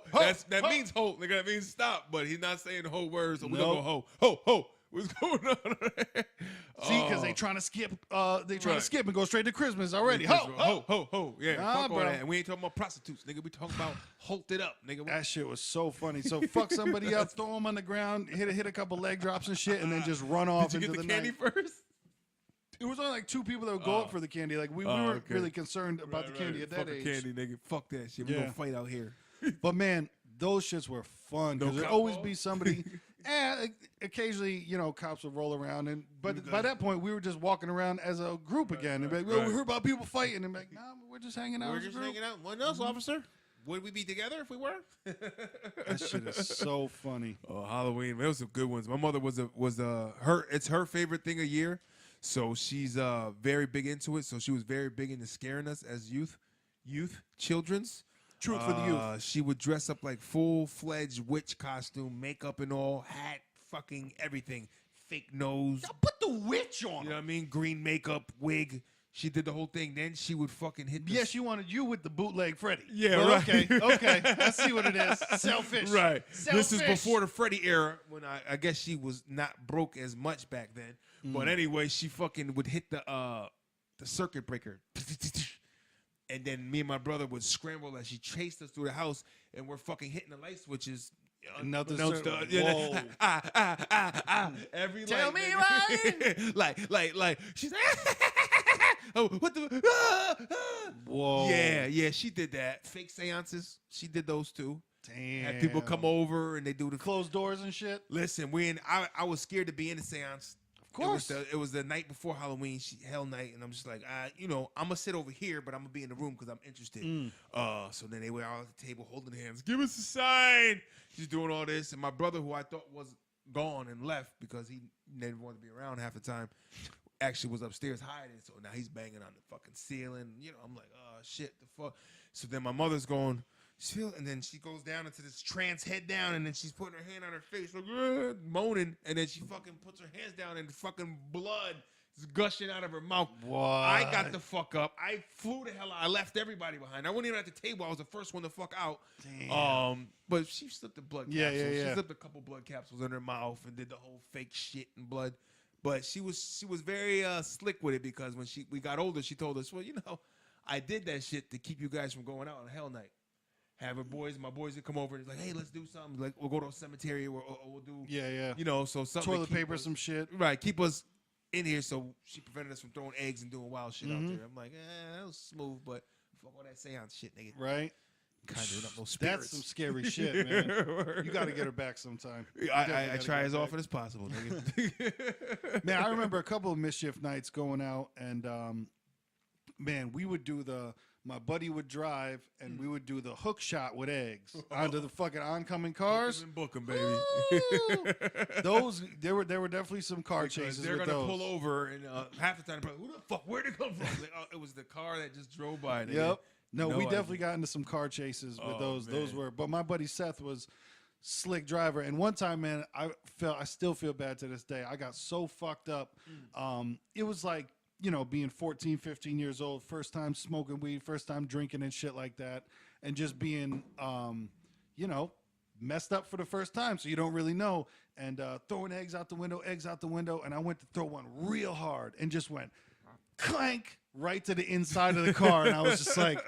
That means Holt, nigga. That means stop. But he's not saying the whole word, so we're going to go ho. Ho, ho. What's going on? See, because they trying to skip. To skip and go straight to Christmas already. Ho, ho, ho, ho. Yeah, fuck all bro. that. And we ain't talking about prostitutes, nigga. We talking about Holt it up, nigga. That shit was so funny. So fuck somebody up, throw them on the ground, hit a couple leg drops and shit, and then just run off Did you into get the candy night. first? It was only like 2 people that would go up for the candy. Like we weren't really concerned about the candy at that Fuck age. candy, nigga. Fuck that shit. We gonna fight out here. But man, those shits were fun because there'd always be somebody. Occasionally, you know, cops would roll around, but by that point, we were just walking around as a group again. And be like, we heard about people fighting, and be like, nah, we're just hanging out. We're just hanging out. What else, officer? Would we be together if we were? That shit is so funny. Oh, Halloween, man, those some good ones. My mother it's her favorite thing a year, so she's very big into it. So she was very big into scaring us as children's. Truth for the youth. She would dress up like full-fledged witch costume, makeup and all, hat, fucking everything, fake nose. Y'all put the witch on. You know what I mean? Green makeup, wig. She did the whole thing. Then she would fucking hit the... Yeah, she wanted you with the bootleg Freddy. Yeah, well, right. Okay. I see what it is. Selfish. Right. Selfish. This is before the Freddy era, when I guess she was not broke as much back then. But anyway, she fucking would hit the circuit breaker. And then me and my brother would scramble as she chased us through the house, and we're fucking hitting the light switches. Another Whoa. Every Tell light, me nigga. why. like she's oh, what the Whoa. Yeah, she did that. Fake seances, she did those too. Damn. Had people come over and they do the closed doors and shit. Listen, I was scared to be in the seance. Of course. It was the night before Halloween, Hell Night, and I'm just like, I'm gonna sit over here, but I'm gonna be in the room because I'm interested. So then they were all at the table holding hands. Give us a sign. She's doing all this, and my brother, who I thought was gone and left because he never wanted to be around half the time, actually was upstairs hiding. So now he's banging on the fucking ceiling. You know, I'm like, oh shit, the fuck. So then my mother's going. And then she goes down into this trance, head down, and then she's putting her hand on her face, like, moaning, and then she fucking puts her hands down, and fucking blood is gushing out of her mouth. What? I got the fuck up. I flew the hell out. I left everybody behind. I wasn't even at the table. I was the first one to fuck out. Damn. But she slipped the blood Yeah. capsules. She slipped a couple blood capsules in her mouth and did the whole fake shit and blood. But she was very slick with it because when we got older, she told us, well, you know, I did that shit to keep you guys from going out on Hell Night. Have my boys would come over and it's like, hey, let's do something. Like, we'll go to a cemetery or we'll do, you know, so something. Toilet paper, some shit. Right, keep us in here so she prevented us from throwing eggs and doing wild shit out there. I'm like, that was smooth, but fuck all that seance shit, nigga. Right. conjuring up those spirits. That's some scary shit, man. You got to get her back sometime. I try as often as possible, nigga. Man, I remember a couple of mischief nights going out, and man, we would do my buddy would drive, and we would do the hook shot with eggs onto the fucking oncoming cars. Book 'em, baby. Those there were definitely some car chases. They're with gonna those. pull over, and half the time, who the fuck? Where'd it come from? Like, it was the car that just drove by. Nigga. Yep. No, we idea. definitely got into some car chases with those. Man. Those were, but my buddy Seth was slick driver. And one time, man, I still feel bad to this day. I got so fucked up. It was like, being 14, 15 years old, first time smoking weed, first time drinking and shit like that, and just being, messed up for the first time, so you don't really know, and throwing eggs out the window, and I went to throw one real hard and just went clank right to the inside of the car, and I was just like,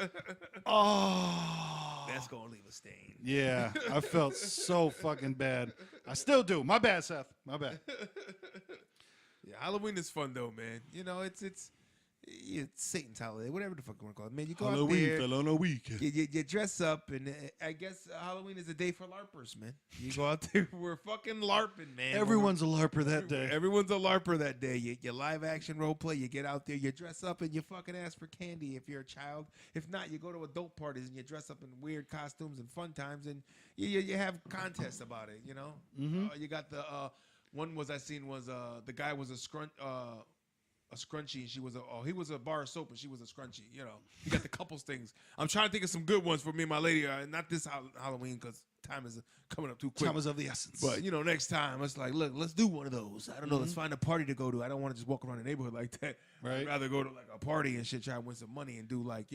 oh. That's gonna leave a stain. Yeah, I felt so fucking bad. I still do. My bad, Seth. My bad. Yeah, Halloween is fun though, man. It's Satan's holiday, whatever the fuck you want to call it. Man, you go out there, fell on a weekend. you dress up, and I guess Halloween is a day for LARPers, man. You go out there, we're fucking LARPing, man. Everyone's a LARPer that day. Everyone's a LARPer that day. You live action role play. You get out there, you dress up, and you fucking ask for candy if you're a child. If not, you go to adult parties and you dress up in weird costumes and fun times, and you have contests about it. You got the one I seen was the guy was a scrunchie, and he was a bar of soap, and she was a scrunchie. You got the couples things. I'm trying to think of some good ones for me and my lady. Not this Halloween, because time is coming up too quick. Time is of the essence. But next time it's like, look, let's do one of those. I don't know. Let's find a party to go to. I don't want to just walk around the neighborhood like that. Right. I'd rather go to like a party and shit, try to win some money and do like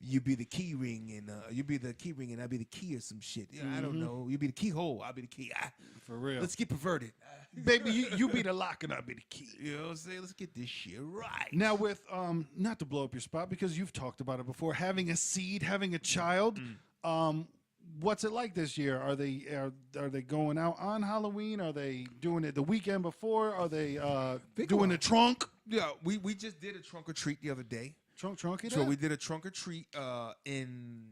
you be the key ring and you be the key ring and I be the key or some shit. I don't know. You be the keyhole. I'll be the key. For real. Let's get perverted. Baby, you be the lock and I'll be the key. You know what I'm saying? Let's get this shit right. Now with not to blow up your spot because you've talked about it before, having a seed, having a child, what's it like this year? Are they going out on Halloween? Are they doing it the weekend before? Are they doing a trunk? Yeah, we just did a trunk or treat the other day. Trunk it So up? we did a trunk or treat in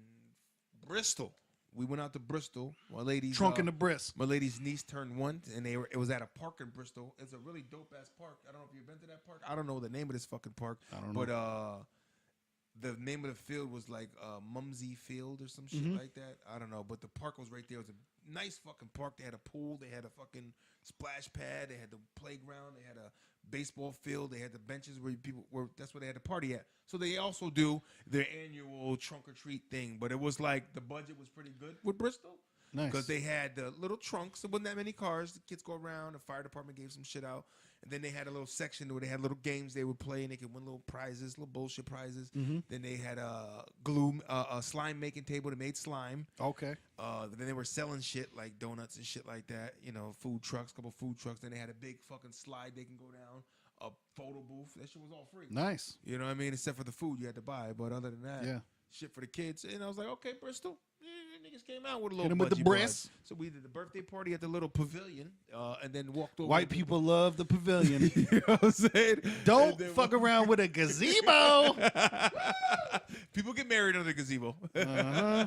Bristol. We went out to Bristol. My lady's Trunk in the brisk. My lady's niece turned 1, and it was at a park in Bristol. It's a really dope ass park. I don't know if you've been to that park. I don't know the name of this fucking park. I don't know. But the name of the field was like Mumsy Field or some shit like that. I don't know. But the park was right there. It was a nice fucking park. They had a pool. They had a fucking splash pad. They had the playground. They had a baseball field. They had the benches where people were. That's where they had the party at. So they also do their annual trunk or treat thing. But it was like the budget was pretty good with Bristol. Nice. Because they had the little trunks. There wasn't that many cars. The kids go around. The fire department gave some shit out. And then they had a little section where they had little games they would play, and they could win little prizes, little bullshit prizes. Then they had a slime making table that made slime. Okay. Then they were selling shit like donuts and shit like that. Food trucks, couple food trucks. Then they had a big fucking slide they can go down. A photo booth. That shit was all free. Nice. You know what I mean? Except for the food you had to buy. But other than that, yeah, shit for the kids. And I was like, okay, Bristol. Niggas came out with a Hit little 'em with the budgie brisk. bud. So we did the birthday party at the little pavilion, and then walked over. White people love the pavilion. You know what I'm saying? Don't fuck around with a gazebo. People get married under the gazebo. Uh-huh.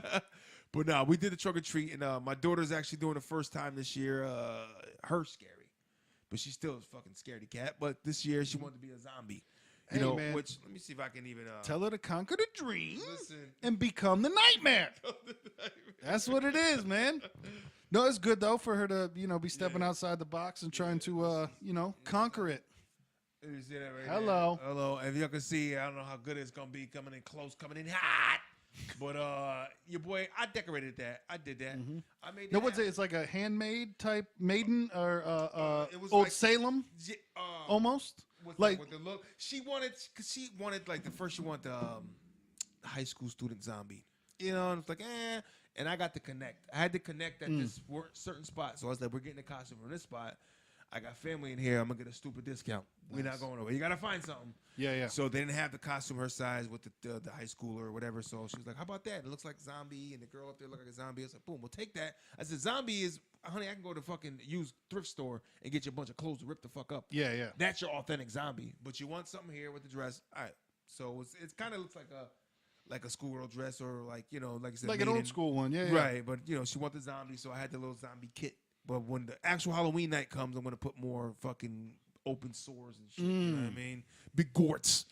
But no, we did the trunk or treat, and my daughter's actually doing the first time this year. Her scary, but she's still a fucking scaredy cat. But this year she wanted to be a zombie. You Hey, know, man. which let me see if I can even Tell her to conquer the dream listen. and become the nightmare. That's what it is, man. No, it's good though for her to, be stepping outside the box and trying to, conquer it. You see that right Hello. there? Hello. If y'all can see, I don't know how good it's gonna be coming in close, coming in hot. But your boy, I decorated that. I did that. I made. No, what's it? It's like a handmade type maiden or it was Old like- Salem almost. Like with the look, she wanted like the first she wanted the high school student zombie, and it's like and I got to connect. I had to connect at this certain spot, so I was like, we're getting a costume from this spot. I got family in here. I'm gonna get a stupid discount. We're not going over. You gotta find something. Yeah. So they didn't have the costume her size with the high schooler or whatever. So she was like, "How about that? It looks like zombie, and the girl up there look like a zombie." I was like, "Boom, we'll take that." I said, "Zombie is, honey, I can go to fucking used thrift store and get you a bunch of clothes to rip the fuck up. Yeah. That's your authentic zombie. But you want something here with the dress. All right. So it kind of looks like like a schoolgirl dress or like like I said, Like an old school one, yeah. right? But she wanted the zombie, so I had the little zombie kit. But when the actual Halloween night comes, I'm gonna put more fucking open sores and shit. You know what I mean? Big gorts.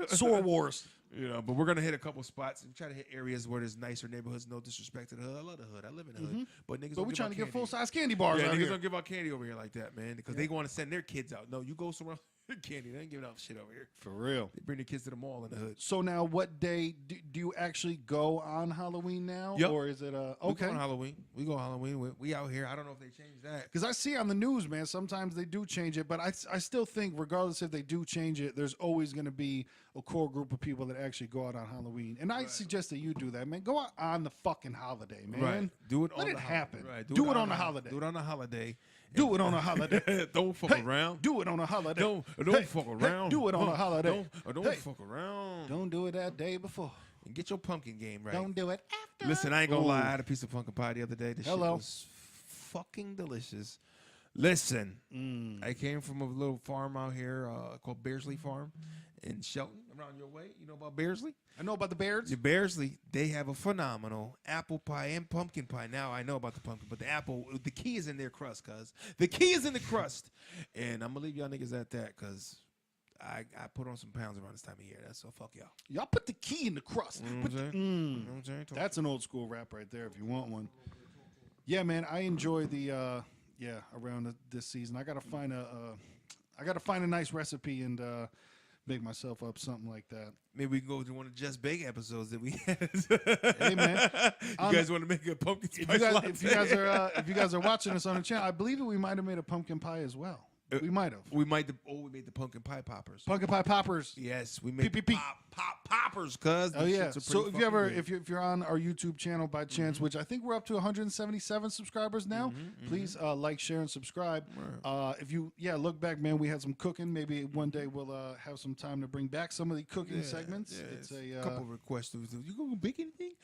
Sore wars. But we're gonna hit a couple spots and try to hit areas where there's nicer neighborhoods. No disrespect to the hood. I love the hood. I live in the hood. But niggas, But we're trying to get full size candy bars Yeah, out niggas here. don't give out candy over here like that, man. Because they want to send their kids out. No, you go somewhere candy. They ain't giving out shit over here. For real. They bring the kids to the mall in the hood. So now, what day do you actually go on Halloween now, Yep. or is it We okay? go on Halloween. We go Halloween. We out here. I don't know if they changed that. Because I see on the news, man, sometimes they do change it, but I still think, regardless if they do change it, there's always going to be a core group of people that actually go out on Halloween. And I suggest that you do that, man. Go out on the fucking holiday, man. Right. Do it Let on it the happen. Right. Do it on the holiday. Do it on the holiday. Do it on a holiday. Don't fuck Hey, around. Do it on a holiday. Don't Hey, fuck hey, around. do it on a holiday. Don't Hey, fuck around. Don't do it that day before. And get your pumpkin game right. Don't do it after. Listen, I ain't gonna lie. I Ooh. had a piece of pumpkin pie the other day. The shit Hello. was fucking delicious. Listen, I came from a little farm out here called Bearsley Farm in Shelton, around your way. You know about Bearsley? I know about the Bears. The Bearsley, they have a phenomenal apple pie and pumpkin pie. Now I know about the pumpkin, but the key is in their crust, cuz. The key is in the crust. And I'm gonna leave y'all niggas at that, cuz I put on some pounds around this time of year. That's so fuck y'all. Y'all put the key in the crust. You know Put what the- I'm saying? You know what I'm saying? That's an old school rap right there if you want one. Yeah, man, I enjoy the around this season. I gotta find a nice recipe and make myself up something like that. Maybe we can go to one of the Just Bake episodes that we had. Hey, man. You guys want to make a pumpkin spice latte? If you guys are watching us on the channel, I believe that we might have made a pumpkin pie as well. We might have. We made the pumpkin pie poppers. Pumpkin pie poppers. Yes, we made PPP. poppers, cuz. Oh yeah. So if you're on our YouTube channel by chance, which I think we're up to 177 subscribers now, please like, share, and subscribe. If you look back, man, we had some cooking. Maybe one day we'll have some time to bring back some of the cooking segments. Yeah, It's a couple of requests. You gonna bake anything?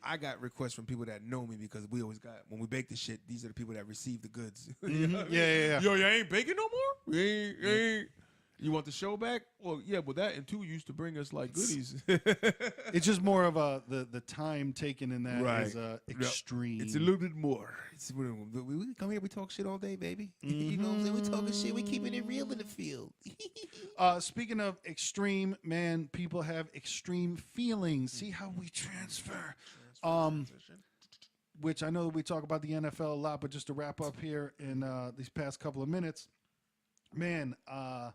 I got requests from people that know me because we always got when we bake the shit. These are the people that receive the goods. You know what I mean? Yeah. Yo, you ain't baking no more? You ain't. You want the show back? Well, yeah, but that and two used to bring us like goodies. It's just more of the time taken in that Right. is extreme. It's a little bit more. We come here, we talk shit all day, baby. You know what I'm saying? We talking shit, we keeping it real in the field. Speaking of extreme, man, people have extreme feelings. See how we transfer. Which I know that we talk about the NFL a lot, but just to wrap up here in these past couple of minutes, man, the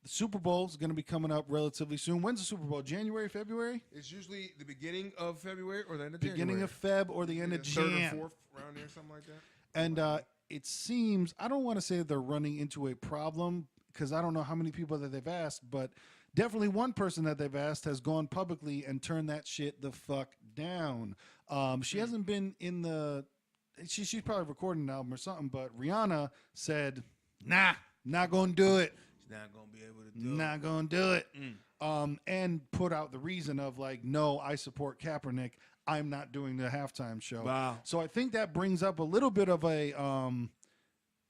Super Bowl is going to be coming up relatively soon. When's the Super Bowl? January, February? It's usually the beginning of February or the end of January. Beginning of Feb or the end of Third Jan. or fourth, around there, something like that. And it seems, I don't want to say that they're running into a problem because I don't know how many people that they've asked, but definitely one person that they've asked has gone publicly and turned that shit the fuck down. She hasn't been in the, she's probably recording an album or something, but Rihanna said, nah, not going to do it. She's not going to be able to do it. Not going to do it. And put out the reason of like, no, I support Kaepernick. I'm not doing the halftime show. Wow. So I think that brings up a little bit of a,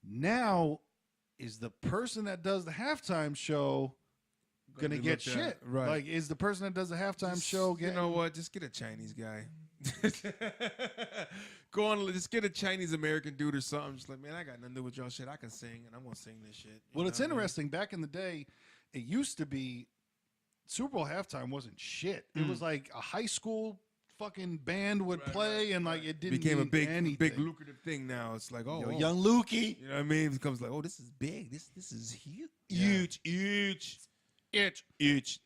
now is the person that does the halftime show going to get shit? Right. Like, is the person that does the halftime show getting... You know what? Just get a Chinese guy. Go on, just get a Chinese American dude or something. Just like, man, I got nothing to do with y'all shit. I can sing, and I'm going to sing this shit. Well, it's interesting. Back in the day, it used to be Super Bowl halftime wasn't shit. It was like a high school fucking band would play, and like it didn't became a mean big lucrative thing now. It's like, Yo, young Lukey. You know what I mean? It becomes like, oh, this is big. This is huge. Huge.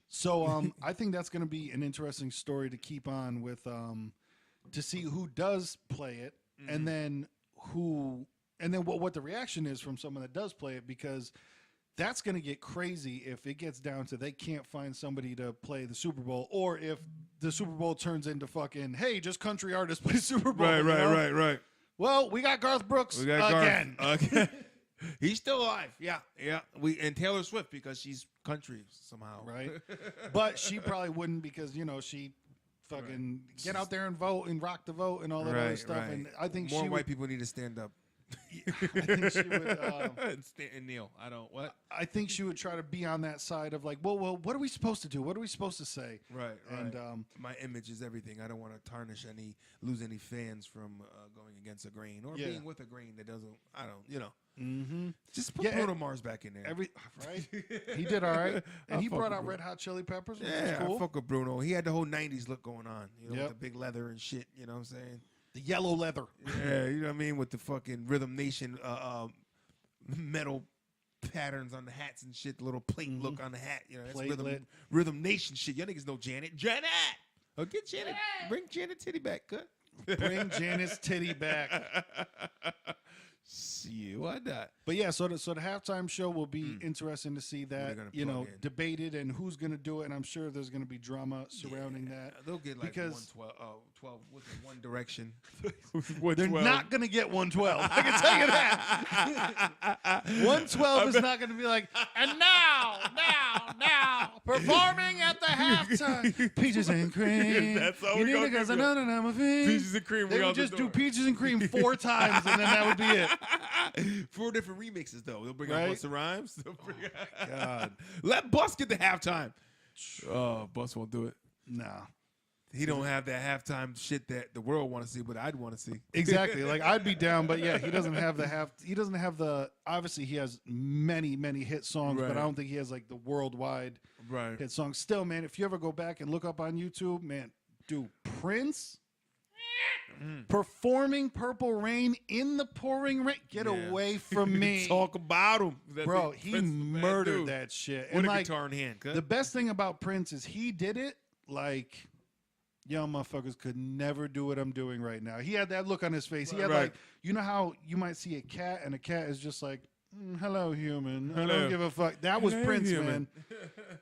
So I think that's going to be an interesting story to keep on with, to see who does play it, and then what the reaction is from someone that does play it, because that's going to get crazy if it gets down to they can't find somebody to play the Super Bowl, or if the Super Bowl turns into fucking, hey, just country artists play Super Bowl. Right. Well, we got Garth Brooks again. Okay. He's still alive. Yeah. And Taylor Swift, because she's country somehow. Right. But she probably wouldn't, because, she fucking get out there and vote and rock the vote and all that other stuff. Right. And I think more white people need to stand up. I think she would. And Neil, I don't what. I think she would try to be on that side of like, well, what are we supposed to do? What are we supposed to say? Right. And my image is everything. I don't want to lose any fans from going against a grain or being with a grain that doesn't. I don't. Mm-hmm. Just put Bruno Mars back in there. Right. He did all right, and he brought out Red Hot Chili Peppers. Which is cool. I fuck with Bruno. He had the whole '90s look going on. With the big leather and shit. You know what I'm saying? The yellow leather. Yeah, you know what I mean? With the fucking Rhythm Nation metal patterns on the hats and shit, the little plate look on the hat. That's Rhythm Nation shit. Y'all niggas know Janet. Janet! Oh, get Janet. Bring Janet Titty back, cut. Bring Janet's titty back. See, why not? But yeah, so the halftime show will be interesting to see that, debated and who's going to do it. And I'm sure there's going to be drama surrounding that. They'll get like 12 with One Direction. They're not going to get 112. I can tell you that. 112 is not going to be like, and now, performing at the halftime, Peaches and Cream. That's all we're going to do. Peaches and Cream. They would just do Peaches and Cream 4 times, and then that would be it. 4 different remixes, though. They'll bring out Busta Rhymes. God. Let Bus get the halftime. Oh, Bus won't do it. No. He don't have that halftime shit that the world want to see, but I'd want to see. Exactly. Like, I'd be down, but yeah, he doesn't have obviously he has many, many hit songs, but I don't think he has like the worldwide hit songs. Still, man, if you ever go back and look up on YouTube, man, dude, Prince performing Purple Rain in the pouring rain. Get away from me. Talk about him. Bro, he murdered that shit. With a guitar in hand. The best thing about Prince is he did it like young motherfuckers could never do what I'm doing right now. He had that look on his face. He had like, you know how you might see a cat and a cat is just like, hello, human. I don't give a fuck. That was Prince, man.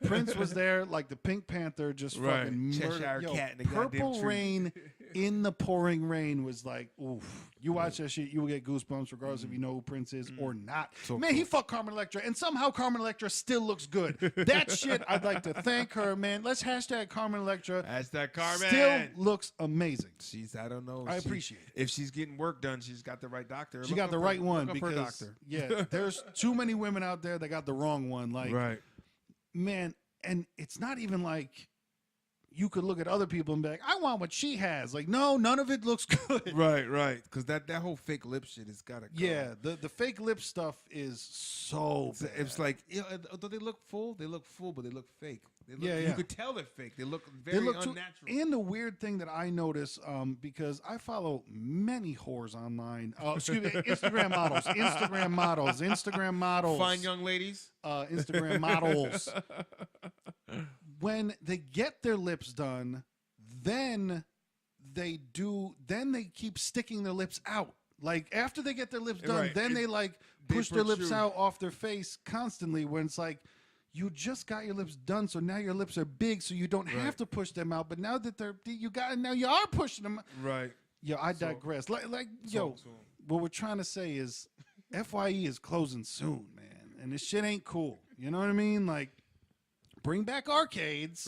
Prince was there like the Pink Panther, just fucking Cheshire cat in the Purple Rain in the pouring rain was like, oof. You watch that shit, you will get goosebumps regardless if you know who Prince is or not. Man, he fucked Carmen Electra, and somehow Carmen Electra still looks good. That shit, I'd like to thank her, man. Let's hashtag Carmen Electra. Hashtag Carmen. Still looks amazing. I don't know. I appreciate it. If she's getting work done, she's got the right doctor. She got the right one because, there's too many women out there that got the wrong one. Like, man, and it's not even like you could look at other people and be like, I want what she has. Like, no, none of it looks good. Right. Because that whole fake lip shit has got to go. Yeah, the fake lip stuff is so bad. It's like, though they look full, but they look fake. You could tell they're fake. They look very unnatural. And the weird thing that I notice, because I follow many whores online. Instagram models. Fine young ladies. Instagram models. When they get their lips done, then they keep sticking their lips out. Like, after they get their lips done, then they push their lips out off their face constantly, when it's like, you just got your lips done, so now your lips are big, so you don't have to push them out. But now that now you are pushing them. Right. Yo, I digress. What we're trying to say is, FYE is closing soon, man, and this shit ain't cool. You know what I mean? Like, bring back arcades.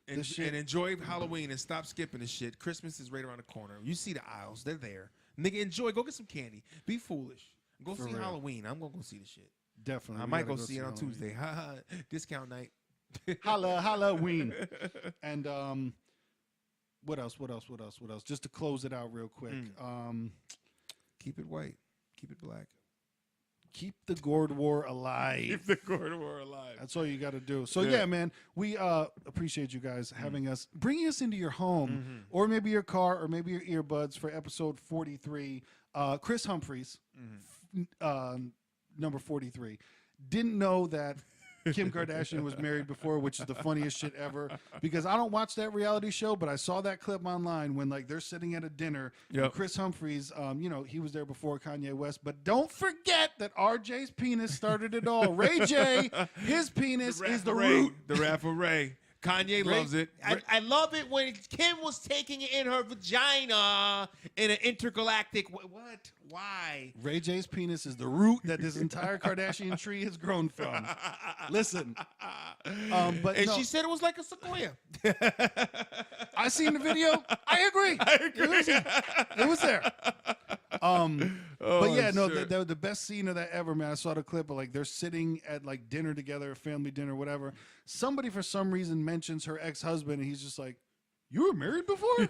And enjoy Halloween and stop skipping this shit. Christmas is right around the corner. You see the aisles. They're there. Nigga, enjoy. Go get some candy. Be foolish. Go see Halloween. I'm going to go see the shit. Definitely. I might go see it on Tuesday. Discount night. Halloween. And what else? Just to close it out real quick. Keep it white. Keep it black. Keep the Gourd War alive. That's all you got to do. So, yeah, man, we appreciate you guys having us, bringing us into your home, or maybe your car, or maybe your earbuds for episode 43. Chris Humphreys, number 43, didn't know that Kim Kardashian was married before, which is the funniest shit ever, because I don't watch that reality show, but I saw that clip online when they're sitting at a dinner. And Chris Humphreys, he was there before Kanye West, but don't forget that RJ's penis started it all. Ray J, his penis is the root. The rapper Ray. Kanye loves it. I love it when Kim was taking it in her vagina in an intergalactic. What? Why? Ray J's penis is the root that this entire Kardashian tree has grown from. Listen, she said it was like a sequoia. I seen the video. I agree. It was there. But yeah, no, shit. the best scene of that ever, man. I saw the clip of like they're sitting at like dinner together, family dinner, whatever. Somebody for some reason mentions her ex-husband, and he's just like, "You were married before?"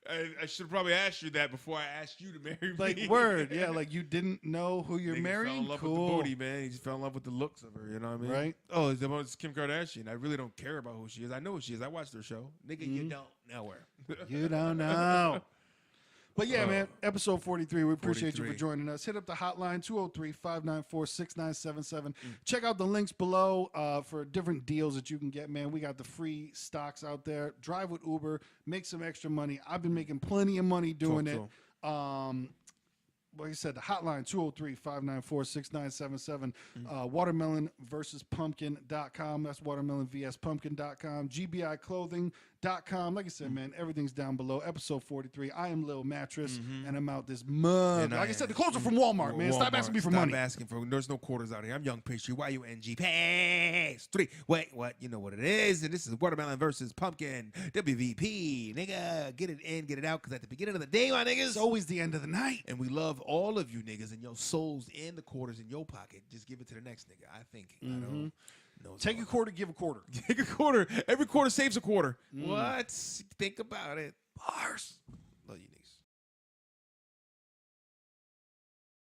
I should probably ask you that before I asked you to marry me. Like word, yeah, like you didn't know who you're Nigga marrying. fell in love Cool, with the booty, man. He just fell in love with the looks of her. You know what I mean? Right. Oh, it's Kim Kardashian. I really don't care about who she is. I know who she is. I watched her show. Nigga, you don't know her. You don't know. But yeah, man, episode 43. We appreciate you for 43. joining us. Hit up the hotline 203-594-6977. Check out the links below for different deals that you can get, man. We got the free stocks out there. Drive with Uber, make some extra money. I've been making plenty of money doing it. Like I said, the hotline 203-594-6977. Watermelon versus pumpkin.com. That's watermelon vs pumpkin.com. GBIclothing.com. Like I said, man, everything's down below. Episode 43. I am Lil Mattress, and I'm out this mug. Like I said, the clothes are from Walmart, man. Stop asking me for money. Stop asking for. There's no quarters out here. I'm Young Pastry. YUNG. Pass 3. Wait, what? You know what it is. And this is Watermelon versus Pumpkin. WVP. Nigga, get it in, get it out. Because at the beginning of the day, my niggas. It's always the end of the night. And we love all of you niggas and your souls and the quarters in your pocket. Just give it to the next nigga. I think. I don't know. Take a quarter, give a quarter. Take a quarter. Every quarter saves a quarter. What? Think about it. Bars. Love you niggas.